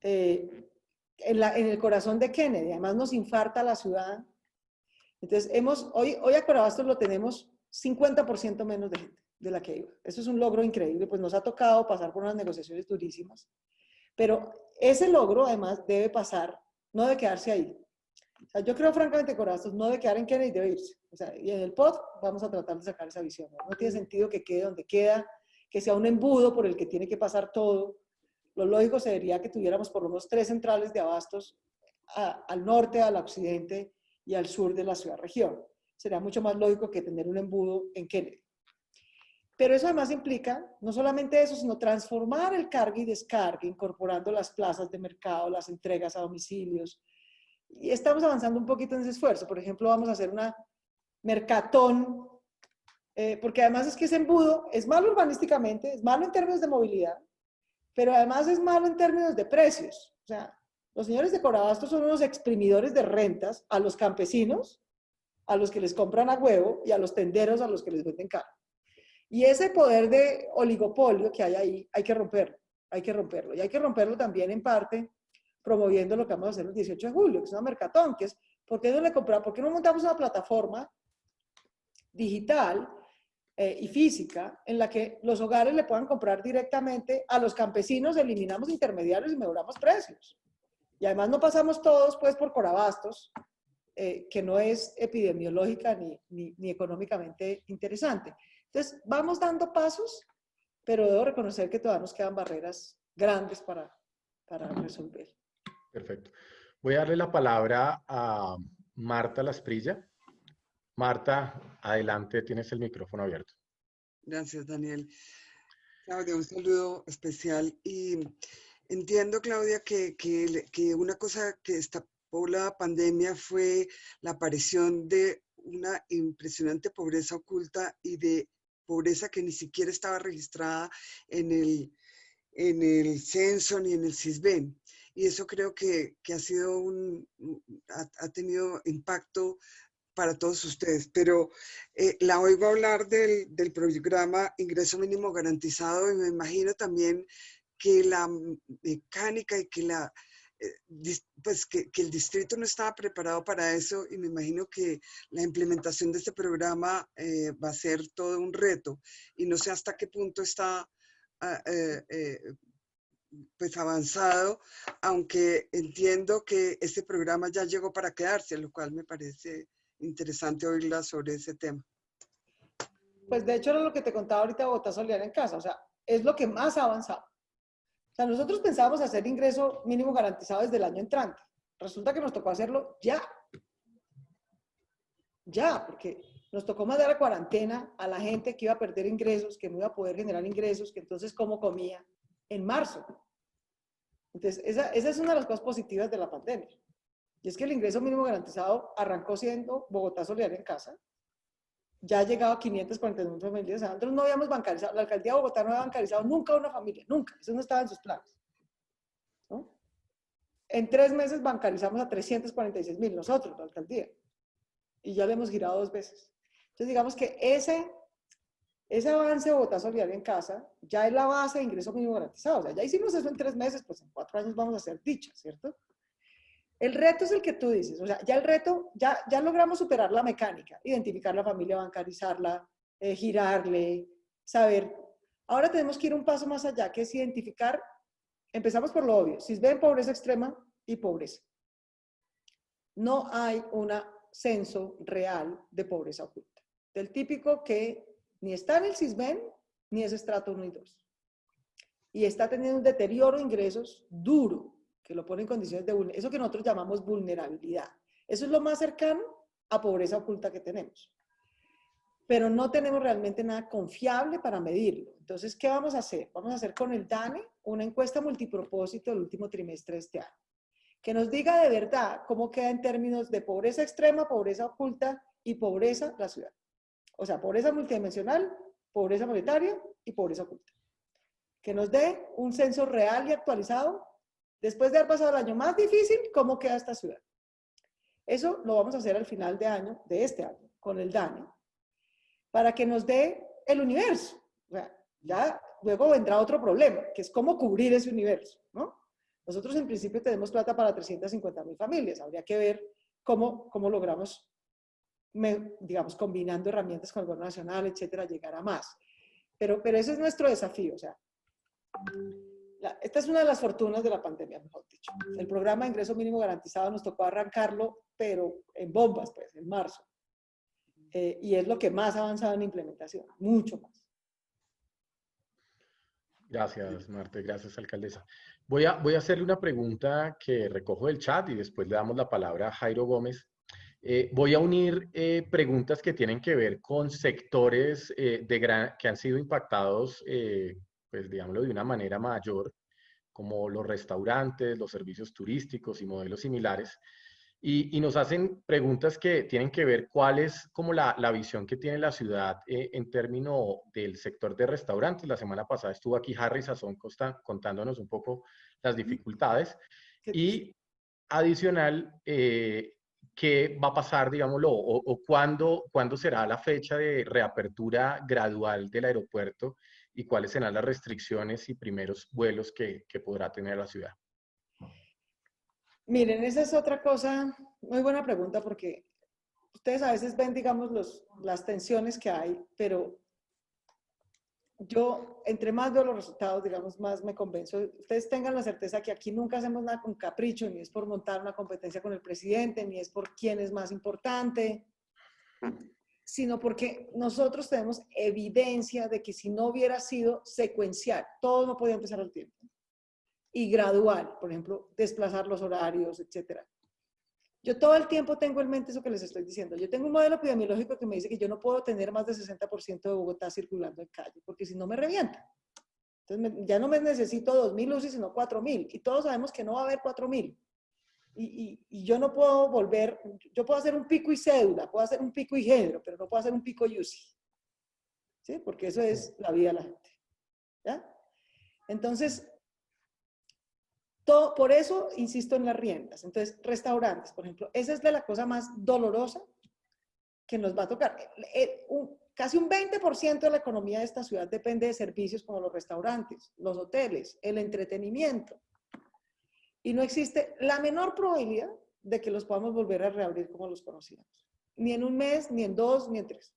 En el corazón de Kennedy, además nos infarta la ciudad. Entonces, hoy a Corabastos lo tenemos 50% menos de gente de la que iba. Eso es un logro increíble, pues nos ha tocado pasar por unas negociaciones durísimas, pero ese logro además debe pasar, no debe quedarse ahí. O sea, yo creo francamente que Corabastos no debe quedar en Kennedy, debe irse. O sea, y en el POT vamos a tratar de sacar esa visión. No tiene sentido que quede donde queda, que sea un embudo por el que tiene que pasar todo. Lo lógico sería que tuviéramos por lo menos 3 centrales de abastos al norte, al occidente y al sur de la ciudad-región. Sería mucho más lógico que tener un embudo en Kennedy. Pero eso además implica, no solamente eso, sino transformar el carga y descarga, incorporando las plazas de mercado, las entregas a domicilios. Y estamos avanzando un poquito en ese esfuerzo. Por ejemplo, vamos a hacer una mercatón, porque además es que ese embudo es malo urbanísticamente, es malo en términos de movilidad, pero además es malo en términos de precios. O sea, los señores de Corabastos son unos exprimidores de rentas a los campesinos, a los que les compran a huevo y a los tenderos a los que les venden caro. Y ese poder de oligopolio que hay ahí, hay que romperlo, hay que romperlo. Y hay que romperlo también en parte promoviendo lo que vamos a hacer el 18 de julio, que es una mercatón, que es, ¿por qué no montamos una plataforma digital y física en la que los hogares le puedan comprar directamente a los campesinos, eliminamos intermediarios y mejoramos precios? Y además no pasamos todos pues por Corabastos, que no es epidemiológica ni económicamente interesante. Entonces, vamos dando pasos, pero debo reconocer que todavía nos quedan barreras grandes para resolver. Perfecto. Voy a darle la palabra a Marta Lasprilla. Marta, adelante, tienes el micrófono abierto. Gracias, Daniel. Claudia, un saludo especial. Y entiendo, Claudia, que una cosa que destapó la pandemia fue la aparición de una impresionante pobreza oculta y de pobreza que ni siquiera estaba registrada en el censo ni en el CISBEN. Y eso creo que ha sido ha tenido impacto para todos ustedes. Pero la oigo hablar del programa Ingreso Mínimo Garantizado y me imagino también que la mecánica y que que el distrito no estaba preparado para eso, y me imagino que la implementación de este programa va a ser todo un reto, y no sé hasta qué punto está pues avanzado, aunque entiendo que este programa ya llegó para quedarse, lo cual me parece interesante oírla sobre ese tema. Pues de hecho era lo que te contaba ahorita de Bogotá Solidaria en Casa, o sea, es lo que más ha avanzado. O sea, nosotros pensábamos hacer ingreso mínimo garantizado desde el año entrante. Resulta que nos tocó hacerlo ya. Ya, porque nos tocó mandar a cuarentena a la gente que iba a perder ingresos, que no iba a poder generar ingresos, que entonces cómo comía en marzo. Entonces, esa es una de las cosas positivas de la pandemia. Y es que el ingreso mínimo garantizado arrancó siendo Bogotá Solidaria en Casa. Ya ha llegado a 541 familias. Nosotros no habíamos bancarizado, la alcaldía de Bogotá no había bancarizado nunca a una familia, nunca. Eso no estaba en sus planes, ¿no? En 3 meses bancarizamos a 346.000 nosotros, la alcaldía. Y ya le hemos girado 2 veces. Entonces, digamos que ese avance de Bogotá Solidaria en Casa ya es la base de ingreso mínimo garantizado. O sea, ya hicimos eso en 3 meses, pues en 4 años vamos a hacer dicha, ¿cierto? El reto es el que tú dices, o sea, ya el reto, ya logramos superar la mecánica, identificar la familia, bancarizarla, girarle, saber. Ahora tenemos que ir un paso más allá, que es identificar, empezamos por lo obvio, si ven pobreza extrema y pobreza. No hay un censo real de pobreza oculta, del típico que ni está en el CISBEN, ni es estrato 1 y 2. Y está teniendo un deterioro de ingresos duro, que lo pone en condiciones de eso que nosotros llamamos vulnerabilidad. Eso es lo más cercano a pobreza oculta que tenemos. Pero no tenemos realmente nada confiable para medirlo. Entonces, ¿qué vamos a hacer? Vamos a hacer con el DANE una encuesta multipropósito del último trimestre de este año, que nos diga de verdad cómo queda en términos de pobreza extrema, pobreza oculta y pobreza la ciudad. O sea, pobreza multidimensional, pobreza monetaria y pobreza oculta. Que nos dé un censo real y actualizado, después de haber pasado el año más difícil, cómo queda esta ciudad. Eso lo vamos a hacer al final de año, de este año, con el DANE, para que nos dé el universo. O sea, ya luego vendrá otro problema, que es cómo cubrir ese universo, ¿no? Nosotros en principio tenemos plata para 350.000 familias. Habría que ver cómo logramos, digamos, combinando herramientas con el gobierno nacional, etcétera, llegar a más. Pero ese es nuestro desafío. O sea, esta es una de las fortunas de la pandemia, mejor dicho. El programa de ingreso mínimo garantizado nos tocó arrancarlo, pero en bombas, pues, en marzo. Y es lo que más ha avanzado en implementación, mucho más. Gracias, Marte. Gracias, alcaldesa. Voy a hacerle una pregunta que recojo del chat y después le damos la palabra a Jairo Gómez. Voy a unir preguntas que tienen que ver con sectores que han sido impactados, pues digámoslo de una manera mayor, como los restaurantes, los servicios turísticos y modelos similares. Y nos hacen preguntas que tienen que ver cuál es como la visión que tiene la ciudad en términos del sector de restaurantes. La semana pasada estuvo aquí Harry Sazón contándonos un poco las dificultades. Y adicional, ¿qué va a pasar, digámoslo, o cuándo será la fecha de reapertura gradual del aeropuerto y cuáles serán las restricciones y primeros vuelos que podrá tener la ciudad? Miren, esa es otra cosa, muy buena pregunta, porque ustedes a veces ven, digamos, las tensiones que hay, pero yo, entre más veo los resultados, digamos, más me convenzo. Ustedes tengan la certeza que aquí nunca hacemos nada con capricho, ni es por montar una competencia con el presidente, ni es por quién es más importante, sino porque nosotros tenemos evidencia de que si no hubiera sido secuencial, todo no podía empezar al tiempo. Y gradual, por ejemplo, desplazar los horarios, etcétera. Yo todo el tiempo tengo en mente eso que les estoy diciendo. Yo tengo un modelo epidemiológico que me dice que yo no puedo tener más del 60% de Bogotá circulando en calle, porque si no me revienta. Entonces ya no me necesito 2.000 UCI, sino 4.000. Y todos sabemos que no va a haber 4.000. Y yo no puedo volver, yo puedo hacer un pico y cédula, puedo hacer un pico y género, pero no puedo hacer un pico y UCI. ¿Sí? Porque eso es la vida de la gente. ¿Ya? Entonces, por eso insisto en las riendas. Entonces, restaurantes, por ejemplo, esa es de la cosa más dolorosa que nos va a tocar. Casi un 20% de la economía de esta ciudad depende de servicios como los restaurantes, los hoteles, el entretenimiento. Y no existe la menor probabilidad de que los podamos volver a reabrir como los conocíamos. Ni en un mes, ni en 2, ni en 3.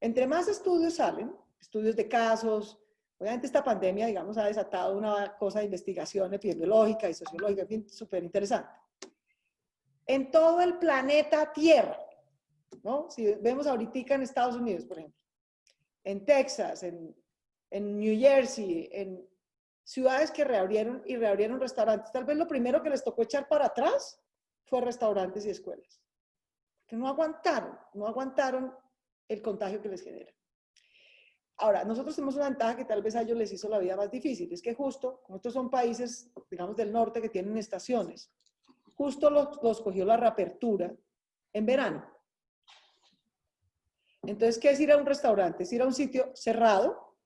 Entre más estudios salen, estudios de casos. Obviamente esta pandemia, digamos, ha desatado una cosa de investigación epidemiológica y sociológica, en fin, súper interesante. En todo el planeta Tierra, ¿no? Si vemos ahorita en Estados Unidos, por ejemplo, en Texas, en New Jersey, en ciudades que reabrieron y reabrieron restaurantes, tal vez lo primero que les tocó echar para atrás fue restaurantes y escuelas. Que no aguantaron el contagio que les genera. Ahora, nosotros tenemos una ventaja que tal vez a ellos les hizo la vida más difícil, es que justo, como estos son países, digamos, del norte que tienen estaciones, justo los cogió la reapertura en verano. Entonces, ¿qué es ir a un restaurante? Es ir a un sitio cerrado,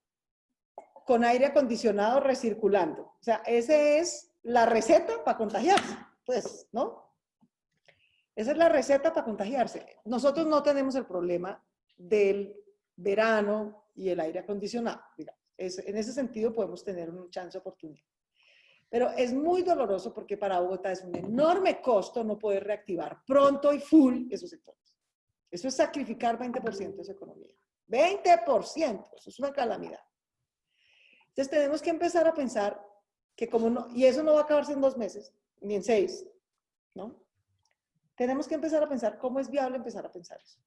con aire acondicionado recirculando. O sea, esa es la receta para contagiarse, pues, ¿no? Esa es la receta para contagiarse. Nosotros no tenemos el problema del verano y el aire acondicionado, digamos. En ese sentido podemos tener un chance de oportunidad. Pero es muy doloroso porque para Bogotá es un enorme costo no poder reactivar pronto y full esos sectores. Eso es sacrificar 20% de su economía. 20%, eso es una calamidad. Entonces tenemos que empezar a pensar que como no, y eso no va a acabarse en 2 meses, ni en 6, ¿no? Tenemos que empezar a pensar cómo es viable empezar a pensar eso.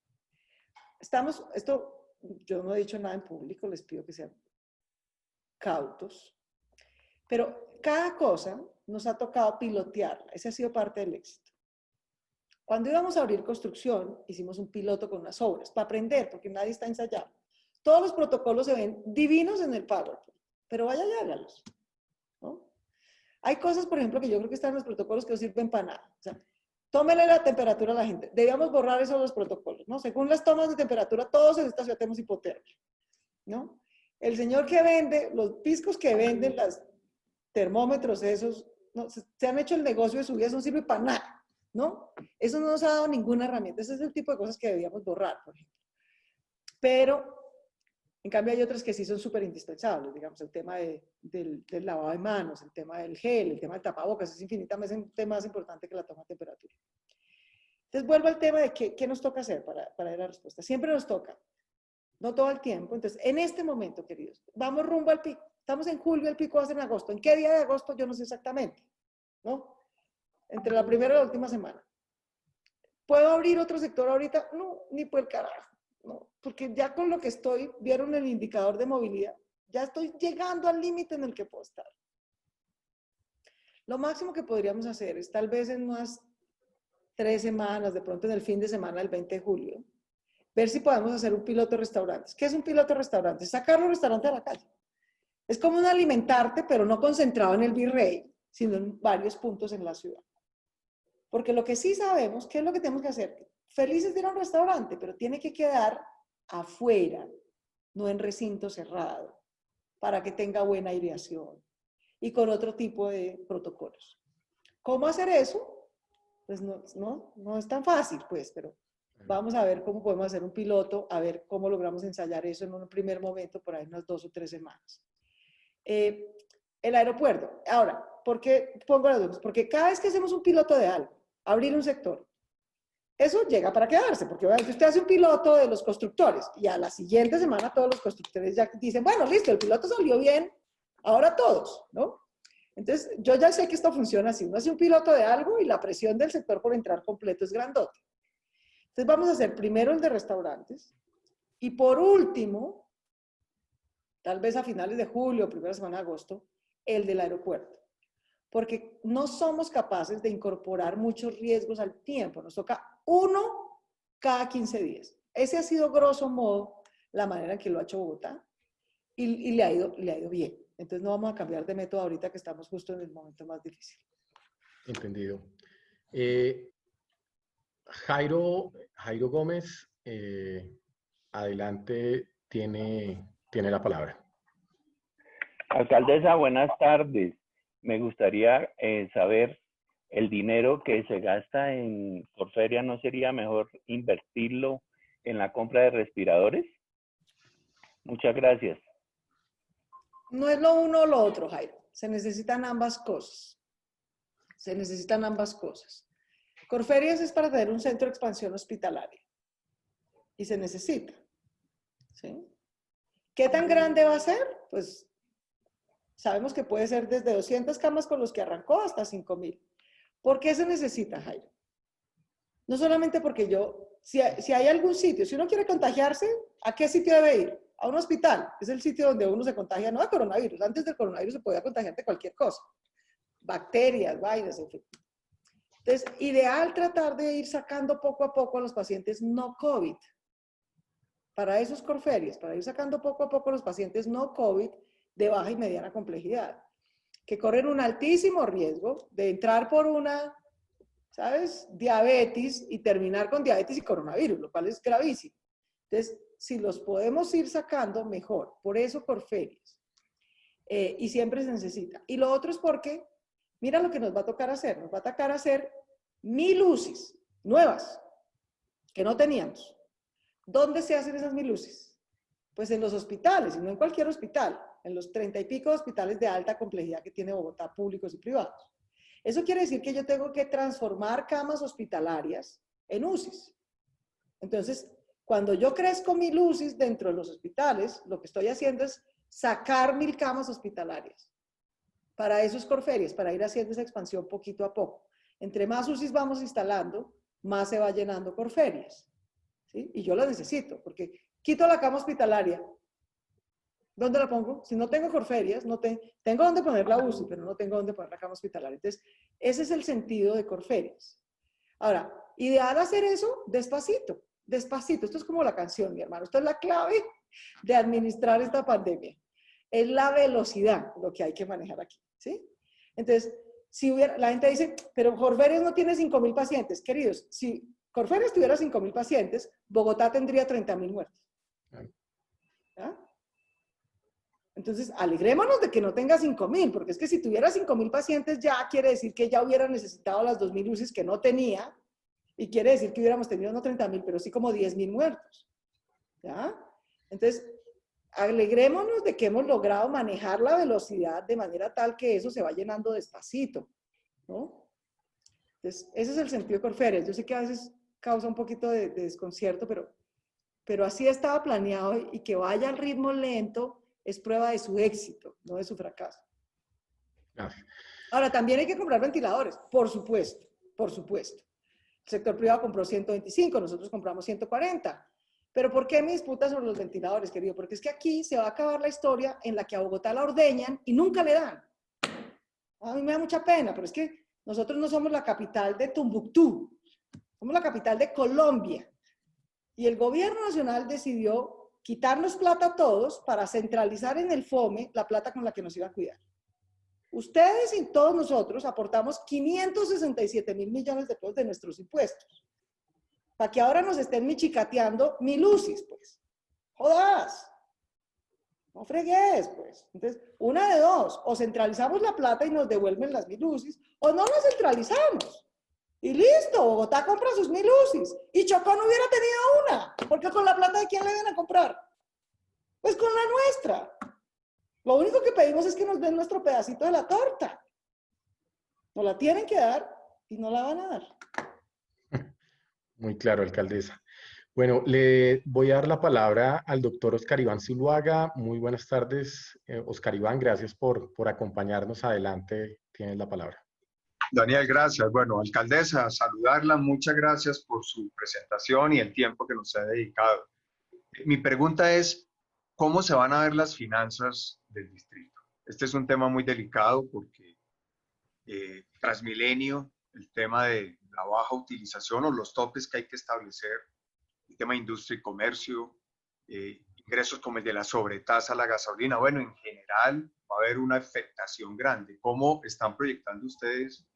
Yo no he dicho nada en público, les pido que sean cautos, pero cada cosa nos ha tocado pilotearla, ese ha sido parte del éxito. Cuando íbamos a abrir construcción, hicimos un piloto con unas obras, para aprender, porque nadie está ensayado. Todos los protocolos se ven divinos en el PowerPoint, pero vaya y hágalos, ¿no? Hay cosas, por ejemplo, que yo creo que están en los protocolos que no sirven para nada. O sea, tómele la temperatura a la gente. Debíamos borrar eso de los protocolos, ¿no? Según las tomas de temperatura, todos en esta ciudad tenemos hipotermia, ¿no? El señor que vende, los piscos que venden, los termómetros esos, ¿no? Se han hecho el negocio de su vida, eso no sirve para nada, ¿no? Eso no nos ha dado ninguna herramienta. Ese es el tipo de cosas que debíamos borrar, por ejemplo. Pero, en cambio, hay otras que sí son súper indispensables, digamos, el tema del lavado de manos, el tema del gel, el tema del tapabocas, es infinitamente más importante que la toma de temperatura. Entonces, vuelvo al tema de qué nos toca hacer para dar la respuesta. Siempre nos toca, no todo el tiempo. Entonces, en este momento, queridos, vamos rumbo al pico. Estamos en julio, el pico va a ser en agosto. ¿En qué día de agosto? Yo no sé exactamente, ¿no? Entre la primera y la última semana. ¿Puedo abrir otro sector ahorita? No, ni por el carajo, ¿no? Porque ya con lo que estoy, vieron el indicador de movilidad, ya estoy llegando al límite en el que puedo estar. Lo máximo que podríamos hacer es tal vez en unas 3 semanas, de pronto en el fin de semana del 20 de julio, ver si podemos hacer un piloto de restaurantes. ¿Qué es un piloto de restaurantes? Sacar los restaurantes a la calle. Es como un alimentarte, pero no concentrado en el Virrey, sino en varios puntos en la ciudad. Porque lo que sí sabemos, ¿qué es lo que tenemos que hacer? Felices de ir a un restaurante, pero tiene que quedar afuera, no en recinto cerrado, para que tenga buena aireación y con otro tipo de protocolos. ¿Cómo hacer eso? Pues no es tan fácil, pues, pero vamos a ver cómo podemos hacer un piloto, a ver cómo logramos ensayar eso en un primer momento, por ahí unas 2 o 3 semanas. El aeropuerto. Ahora, ¿por qué pongo las dudas? Porque cada vez que hacemos un piloto de algo, abrir un sector, eso llega para quedarse, porque obviamente usted hace un piloto de los constructores y a la siguiente semana todos los constructores ya dicen, bueno, listo, el piloto salió bien, ahora todos, ¿no? Entonces, yo ya sé que esto funciona así. Uno hace un piloto de algo y la presión del sector por entrar completo es grandote. Entonces, vamos a hacer primero el de restaurantes y por último, tal vez a finales de julio, primera semana de agosto, el del aeropuerto. Porque no somos capaces de incorporar muchos riesgos al tiempo. Nos toca uno cada 15 días. Ese ha sido, grosso modo, la manera en que lo ha hecho Bogotá y le ha ido bien. Entonces no vamos a cambiar de método ahorita que estamos justo en el momento más difícil. Entendido. Jairo Gómez, adelante, tiene la palabra. Alcaldesa, buenas tardes. Me gustaría saber, el dinero que se gasta en Corferia, ¿no sería mejor invertirlo en la compra de respiradores? Muchas gracias. No es lo uno o lo otro, Jairo. Se necesitan ambas cosas. Se necesitan ambas cosas. Corferias es para tener un centro de expansión hospitalaria. Y se necesita. ¿Sí? ¿Qué tan grande va a ser? Pues sabemos que puede ser desde 200 camas con los que arrancó hasta 5.000. ¿Por qué se necesita, Jairo? No solamente porque si hay algún sitio, si uno quiere contagiarse, ¿a qué sitio debe ir? A un hospital. Es el sitio donde uno se contagia, no de coronavirus. Antes del coronavirus se podía contagiar de cualquier cosa. Bacterias, vainas, en fin. Entonces, ideal tratar de ir sacando poco a poco a los pacientes no COVID. Para esos Corferias, para ir sacando poco a poco a los pacientes no COVID de baja y mediana complejidad, que corren un altísimo riesgo de entrar por una, ¿sabes?, diabetes y terminar con diabetes y coronavirus, lo cual es gravísimo. Entonces, si los podemos ir sacando, mejor. Por eso Corferias. Y siempre se necesita. Y lo otro es porque, mira lo que nos va a tocar hacer. Nos va a tocar hacer 1.000 UCIs nuevas que no teníamos. ¿Dónde se hacen esas 1.000 UCIs? Pues en los hospitales, y no en cualquier hospital. en los 30 y pico hospitales de alta complejidad que tiene Bogotá, públicos y privados. Eso quiere decir que yo tengo que transformar camas hospitalarias en UCIs. Entonces, cuando yo crezco 1000 UCIs dentro de los hospitales, lo que estoy haciendo es sacar 1000 camas hospitalarias. Para eso es Corferias, para ir haciendo esa expansión poquito a poco. Entre más UCIs vamos instalando, más se va llenando Corferias. ¿Sí? Y yo lo necesito, porque quito la cama hospitalaria. ¿Dónde la pongo? Si no tengo Corferias, tengo dónde poner la UCI, pero no tengo dónde poner la cama hospitalaria. Entonces, ese es el sentido de Corferias. Ahora, ideal hacer eso despacito, despacito. Esto es como la canción, mi hermano. Esto es la clave de administrar esta pandemia. Es la velocidad lo que hay que manejar aquí, ¿sí? Entonces, si la gente dice, pero Corferias no tiene 5.000 pacientes. Queridos, si Corferias tuviera 5.000 pacientes, Bogotá tendría 30.000 muertos. ¿Ya? Entonces, alegrémonos de que no tenga 5.000, porque es que si tuviera 5.000 pacientes ya quiere decir que ya hubiera necesitado las 2.000 UCIs que no tenía, y quiere decir que hubiéramos tenido no 30.000, pero sí como 10.000 muertos. ¿Ya? Entonces, alegrémonos de que hemos logrado manejar la velocidad de manera tal que eso se va llenando despacito, ¿no? Entonces, ese es el sentido de Corferias. Yo sé que a veces causa un poquito de desconcierto, pero así estaba planeado, y que vaya al ritmo lento es prueba de su éxito, no de su fracaso. Gracias. Ahora, también hay que comprar ventiladores, por supuesto, por supuesto. El sector privado compró 125, nosotros compramos 140. Pero ¿por qué mi disputa sobre los ventiladores, querido? Porque es que aquí se va a acabar la historia en la que a Bogotá la ordeñan y nunca le dan. A mí me da mucha pena, pero es que nosotros no somos la capital de Tombuctú, somos la capital de Colombia. Y el gobierno nacional decidió quitarnos plata a todos para centralizar en el FOME la plata con la que nos iba a cuidar. Ustedes y todos nosotros aportamos 567.000 millones de pesos de nuestros impuestos. Para que ahora nos estén michicateando 1.000 UCIs, pues. Jodas. No fregues, pues. Entonces, una de dos. O centralizamos la plata y nos devuelven las 1.000 UCIs, o no la centralizamos. Y listo, Bogotá compra sus 1.000 UCIs. Y Chocó no hubiera tenido una. Porque con la plata, ¿de quién le vienen a comprar? Pues con la nuestra. Lo único que pedimos es que nos den nuestro pedacito de la torta. Nos la tienen que dar y no la van a dar. Muy claro, alcaldesa. Bueno, le voy a dar la palabra al doctor Oscar Iván Zuluaga. Muy buenas tardes, Oscar Iván. Gracias por acompañarnos. Adelante, tienes la palabra. Daniel, gracias. Bueno, alcaldesa, saludarla. Muchas gracias por su presentación y el tiempo que nos ha dedicado. Mi pregunta es, ¿cómo se van a ver las finanzas del distrito? Este es un tema muy delicado porque Transmilenio, el tema de la baja utilización o los topes que hay que establecer, el tema de industria y comercio, ingresos como el de la sobretasa a la gasolina, bueno, en general va a haber una afectación grande. ¿Cómo están proyectando ustedes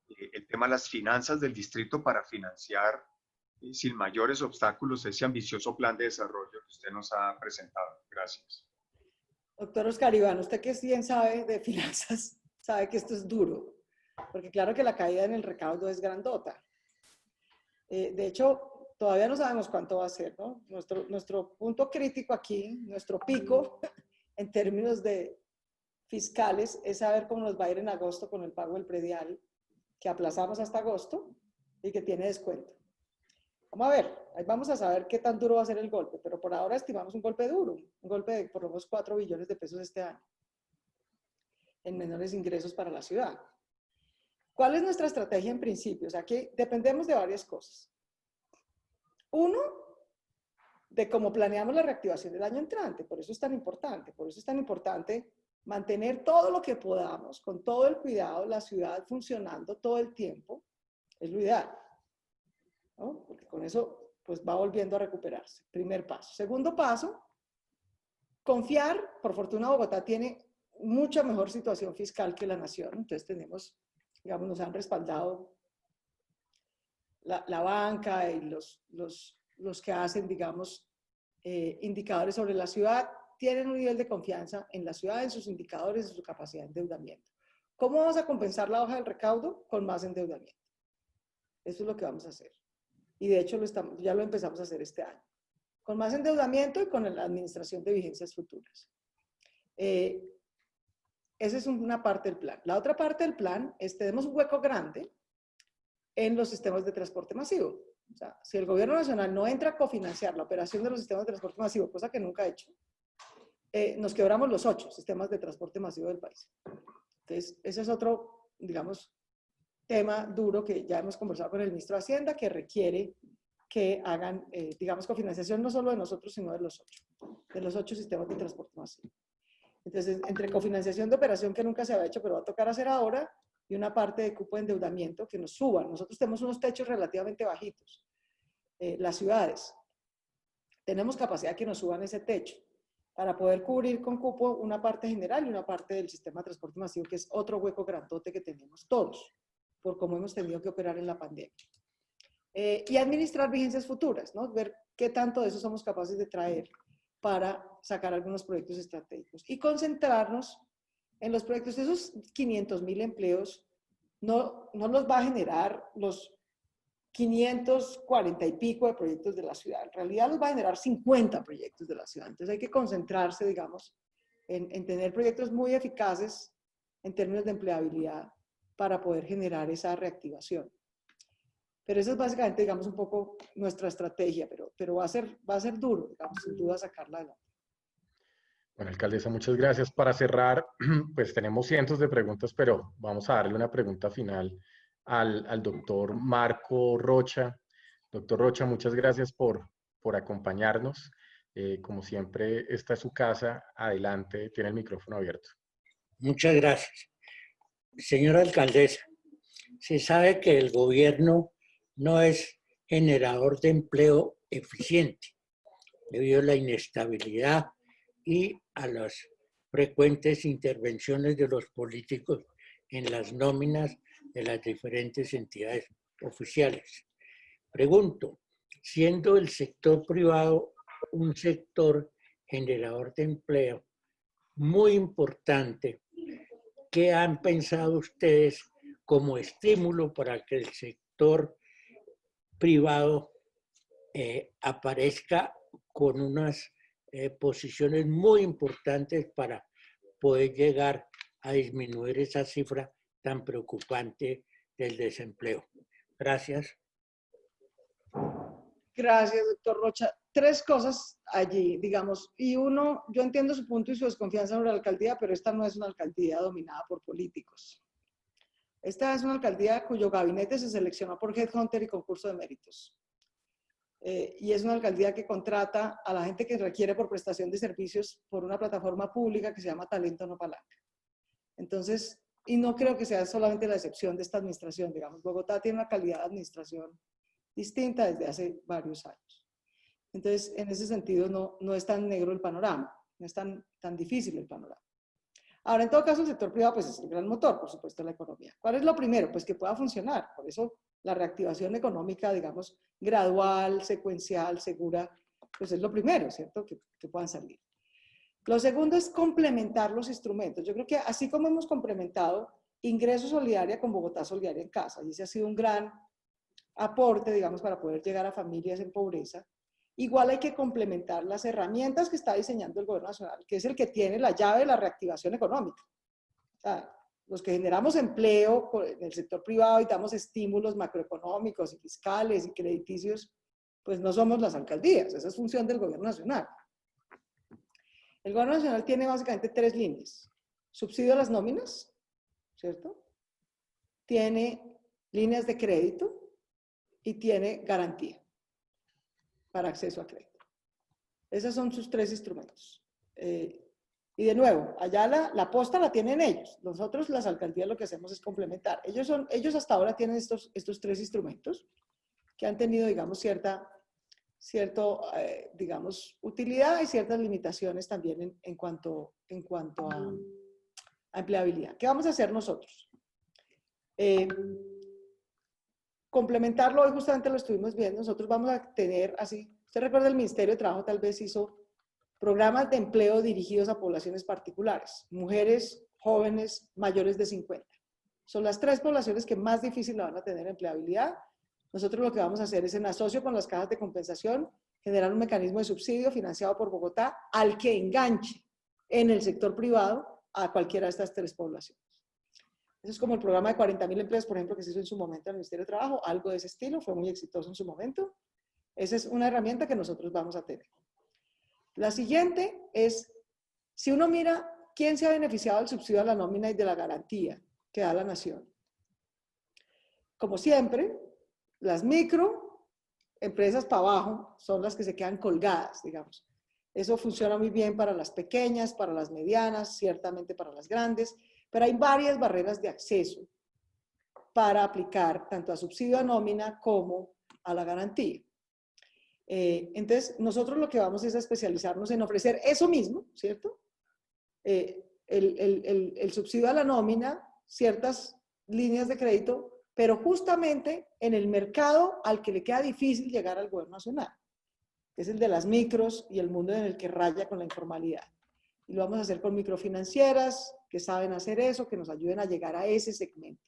el tema de las finanzas del distrito para financiar sin mayores obstáculos ese ambicioso plan de desarrollo que usted nos ha presentado? Gracias. Doctor Oscar Iván, usted que bien sabe de finanzas, sabe que esto es duro, porque claro que la caída en el recaudo es grandota. De hecho, todavía no sabemos cuánto va a ser, ¿no? Nuestro punto crítico aquí, nuestro pico en términos de fiscales, es saber cómo nos va a ir en agosto con el pago del predial, que aplazamos hasta agosto y que tiene descuento. Vamos a ver, ahí vamos a saber qué tan duro va a ser el golpe, pero por ahora estimamos un golpe duro, un golpe de por lo menos 4 billones de pesos este año en menores ingresos para la ciudad. ¿Cuál es nuestra estrategia en principio? O sea, que dependemos de varias cosas. Uno, de cómo planeamos la reactivación del año entrante, por eso es tan importante mantener todo lo que podamos, con todo el cuidado, la ciudad funcionando todo el tiempo, es lo ideal, ¿no? Porque con eso pues va volviendo a recuperarse. Primer paso. Segundo paso, confiar. Por fortuna Bogotá tiene mucha mejor situación fiscal que la nación, entonces tenemos, digamos, nos han respaldado la banca y los que hacen, digamos, indicadores sobre la ciudad, tienen un nivel de confianza en la ciudad, en sus indicadores, en su capacidad de endeudamiento. ¿Cómo vamos a compensar la hoja del recaudo? Con más endeudamiento. Eso es lo que vamos a hacer. Y de hecho ya lo empezamos a hacer este año. Con más endeudamiento y con la administración de vigencias futuras. Esa es una parte del plan. La otra parte del plan es tenemos un hueco grande en los sistemas de transporte masivo. O sea, si el gobierno nacional no entra a cofinanciar la operación de los sistemas de transporte masivo, cosa que nunca ha hecho, nos quebramos los 8 sistemas de transporte masivo del país. Entonces, ese es otro, digamos, tema duro que ya hemos conversado con el ministro de Hacienda, que requiere que hagan, digamos, cofinanciación no solo de nosotros, sino de los 8 sistemas de transporte masivo. Entonces, entre cofinanciación de operación que nunca se había hecho, pero va a tocar hacer ahora, y una parte de cupo de endeudamiento que nos suban. Nosotros tenemos unos techos relativamente bajitos. Las ciudades, tenemos capacidad que nos suban ese techo para poder cubrir con cupo una parte general y una parte del sistema de transporte masivo, que es otro hueco grandote que tenemos todos, por cómo hemos tenido que operar en la pandemia. Y administrar vigencias futuras, ¿no? Ver qué tanto de eso somos capaces de traer para sacar algunos proyectos estratégicos y concentrarnos en los proyectos. Esos 500.000 empleos no los va a generar los 540 y pico de proyectos de la ciudad. En realidad los va a generar 50 proyectos de la ciudad. Entonces hay que concentrarse, digamos, en tener proyectos muy eficaces en términos de empleabilidad para poder generar esa reactivación. Pero esa es básicamente, digamos, un poco nuestra estrategia, pero va a ser duro, digamos, sin duda sacarla adelante. Bueno, alcaldesa, muchas gracias. Para cerrar, pues tenemos cientos de preguntas, pero vamos a darle una pregunta final al doctor Marco Rocha. Doctor Rocha, muchas gracias por acompañarnos. Como siempre, esta es su casa. Adelante, tiene el micrófono abierto. Muchas gracias. Señora alcaldesa, se sabe que el gobierno no es generador de empleo eficiente debido a la inestabilidad y a las frecuentes intervenciones de los políticos en las nóminas de las diferentes entidades oficiales. Pregunto, siendo el sector privado un sector generador de empleo muy importante, ¿qué han pensado ustedes como estímulo para que el sector privado aparezca con unas posiciones muy importantes para poder llegar a disminuir esa cifra tan preocupante del desempleo? Gracias. Gracias, doctor Rocha. 3 cosas allí, digamos. Y uno, yo entiendo su punto y su desconfianza en la alcaldía, pero esta no es una alcaldía dominada por políticos. Esta es una alcaldía cuyo gabinete se seleccionó por Headhunter y concurso de méritos. Y es una alcaldía que contrata a la gente que requiere por prestación de servicios por una plataforma pública que se llama Talento No Palanca. Entonces, y no creo que sea solamente la excepción de esta administración, digamos, Bogotá tiene una calidad de administración distinta desde hace varios años. Entonces, en ese sentido, no es tan negro el panorama, no es tan difícil el panorama. Ahora, en todo caso, el sector privado pues, es el gran motor, por supuesto, de la economía. ¿Cuál es lo primero? Pues que pueda funcionar. Por eso, la reactivación económica, digamos, gradual, secuencial, segura, pues es lo primero, ¿cierto? Que puedan salir. Lo segundo es complementar los instrumentos. Yo creo que así como hemos complementado Ingreso Solidaria con Bogotá Solidaria en Casa, y ese ha sido un gran aporte, digamos, para poder llegar a familias en pobreza, igual hay que complementar las herramientas que está diseñando el gobierno nacional, que es el que tiene la llave de la reactivación económica. O sea, los que generamos empleo en el sector privado y damos estímulos macroeconómicos y fiscales y crediticios, pues no somos las alcaldías, esa es función del gobierno nacional. El gobierno nacional tiene básicamente 3 líneas. Subsidio a las nóminas, ¿cierto? Tiene líneas de crédito y tiene garantía para acceso a crédito. Esos son sus 3 instrumentos. Y de nuevo, allá la posta la tienen ellos. Nosotros, las alcaldías, lo que hacemos es complementar. Ellos hasta ahora tienen estos 3 instrumentos que han tenido, digamos, cierta digamos, utilidad y ciertas limitaciones también en cuanto a empleabilidad. ¿Qué vamos a hacer nosotros? Complementarlo, hoy justamente lo estuvimos viendo, nosotros vamos a tener así, usted recuerda el Ministerio de Trabajo tal vez hizo programas de empleo dirigidos a poblaciones particulares, mujeres, jóvenes, mayores de 50. Son las 3 poblaciones que más difícil la van a tener empleabilidad. Nosotros lo que vamos a hacer es en asocio con las cajas de compensación, generar un mecanismo de subsidio financiado por Bogotá al que enganche en el sector privado a cualquiera de estas tres poblaciones. Eso es como el programa de 40.000 empleos, por ejemplo, que se hizo en su momento en el Ministerio de Trabajo, algo de ese estilo, fue muy exitoso en su momento. Esa es una herramienta que nosotros vamos a tener. La siguiente es, si uno mira quién se ha beneficiado del subsidio a la nómina y de la garantía que da la Nación. Como siempre, las microempresas para abajo son las que se quedan colgadas, digamos. Eso funciona muy bien para las pequeñas, para las medianas, ciertamente para las grandes, pero hay varias barreras de acceso para aplicar tanto a subsidio a nómina como a la garantía. Entonces, nosotros lo que vamos es a especializarnos en ofrecer eso mismo, ¿cierto? El subsidio a la nómina, ciertas líneas de crédito, pero justamente en el mercado al que le queda difícil llegar al gobierno nacional, que es el de las micros y el mundo en el que raya con la informalidad. Y lo vamos a hacer con microfinancieras que saben hacer eso, que nos ayuden a llegar a ese segmento.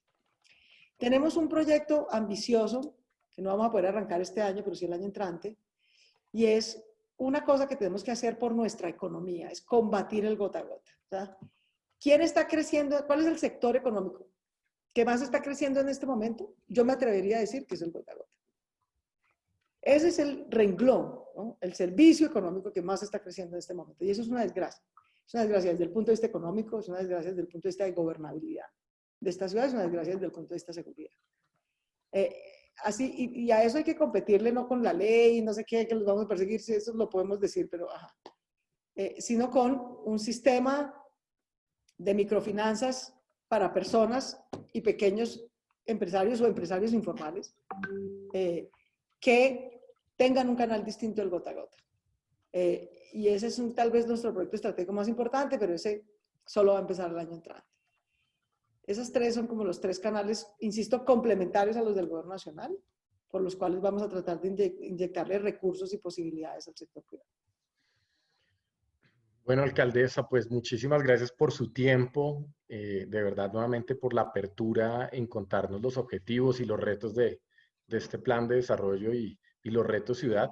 Tenemos un proyecto ambicioso, que no vamos a poder arrancar este año, pero sí el año entrante, y es una cosa que tenemos que hacer por nuestra economía, es combatir el gota a gota. ¿Verdad? ¿Quién está creciendo? ¿Cuál es el sector económico que más está creciendo en este momento? Yo me atrevería a decir que es el gota a gota. Ese es el renglón, ¿no? El servicio económico que más está creciendo en este momento. Y eso es una desgracia. Es una desgracia desde el punto de vista económico, es una desgracia desde el punto de vista de gobernabilidad de esta ciudad, es una desgracia desde el punto de vista de seguridad. Así, y a eso hay que competirle no con la ley, no sé qué, que los vamos a perseguir, si eso lo podemos decir, pero ajá. Sino con un sistema de microfinanzas para personas y pequeños empresarios o empresarios informales que tengan un canal distinto del gota a gota. Y ese es tal vez nuestro proyecto estratégico más importante, pero ese solo va a empezar el año entrante. Esas tres son como los tres canales, insisto, complementarios a los del gobierno nacional, por los cuales vamos a tratar de inyectarle recursos y posibilidades al sector privado. Bueno, alcaldesa, pues muchísimas gracias por su tiempo, de verdad nuevamente por la apertura en contarnos los objetivos y los retos de este plan de desarrollo y los retos ciudad.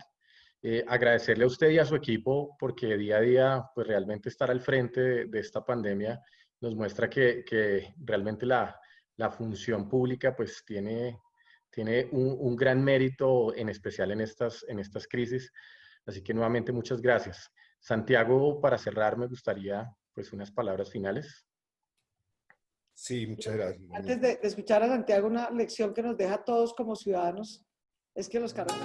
Agradecerle a usted y a su equipo porque día a día, pues realmente estar al frente de esta pandemia nos muestra que realmente la función pública pues tiene un gran mérito, en especial en estas crisis. Así que nuevamente muchas gracias. Santiago, para cerrar, me gustaría pues unas palabras finales. Sí, muchas gracias. Antes de escuchar a Santiago, una lección que nos deja a todos como ciudadanos es que los cargos...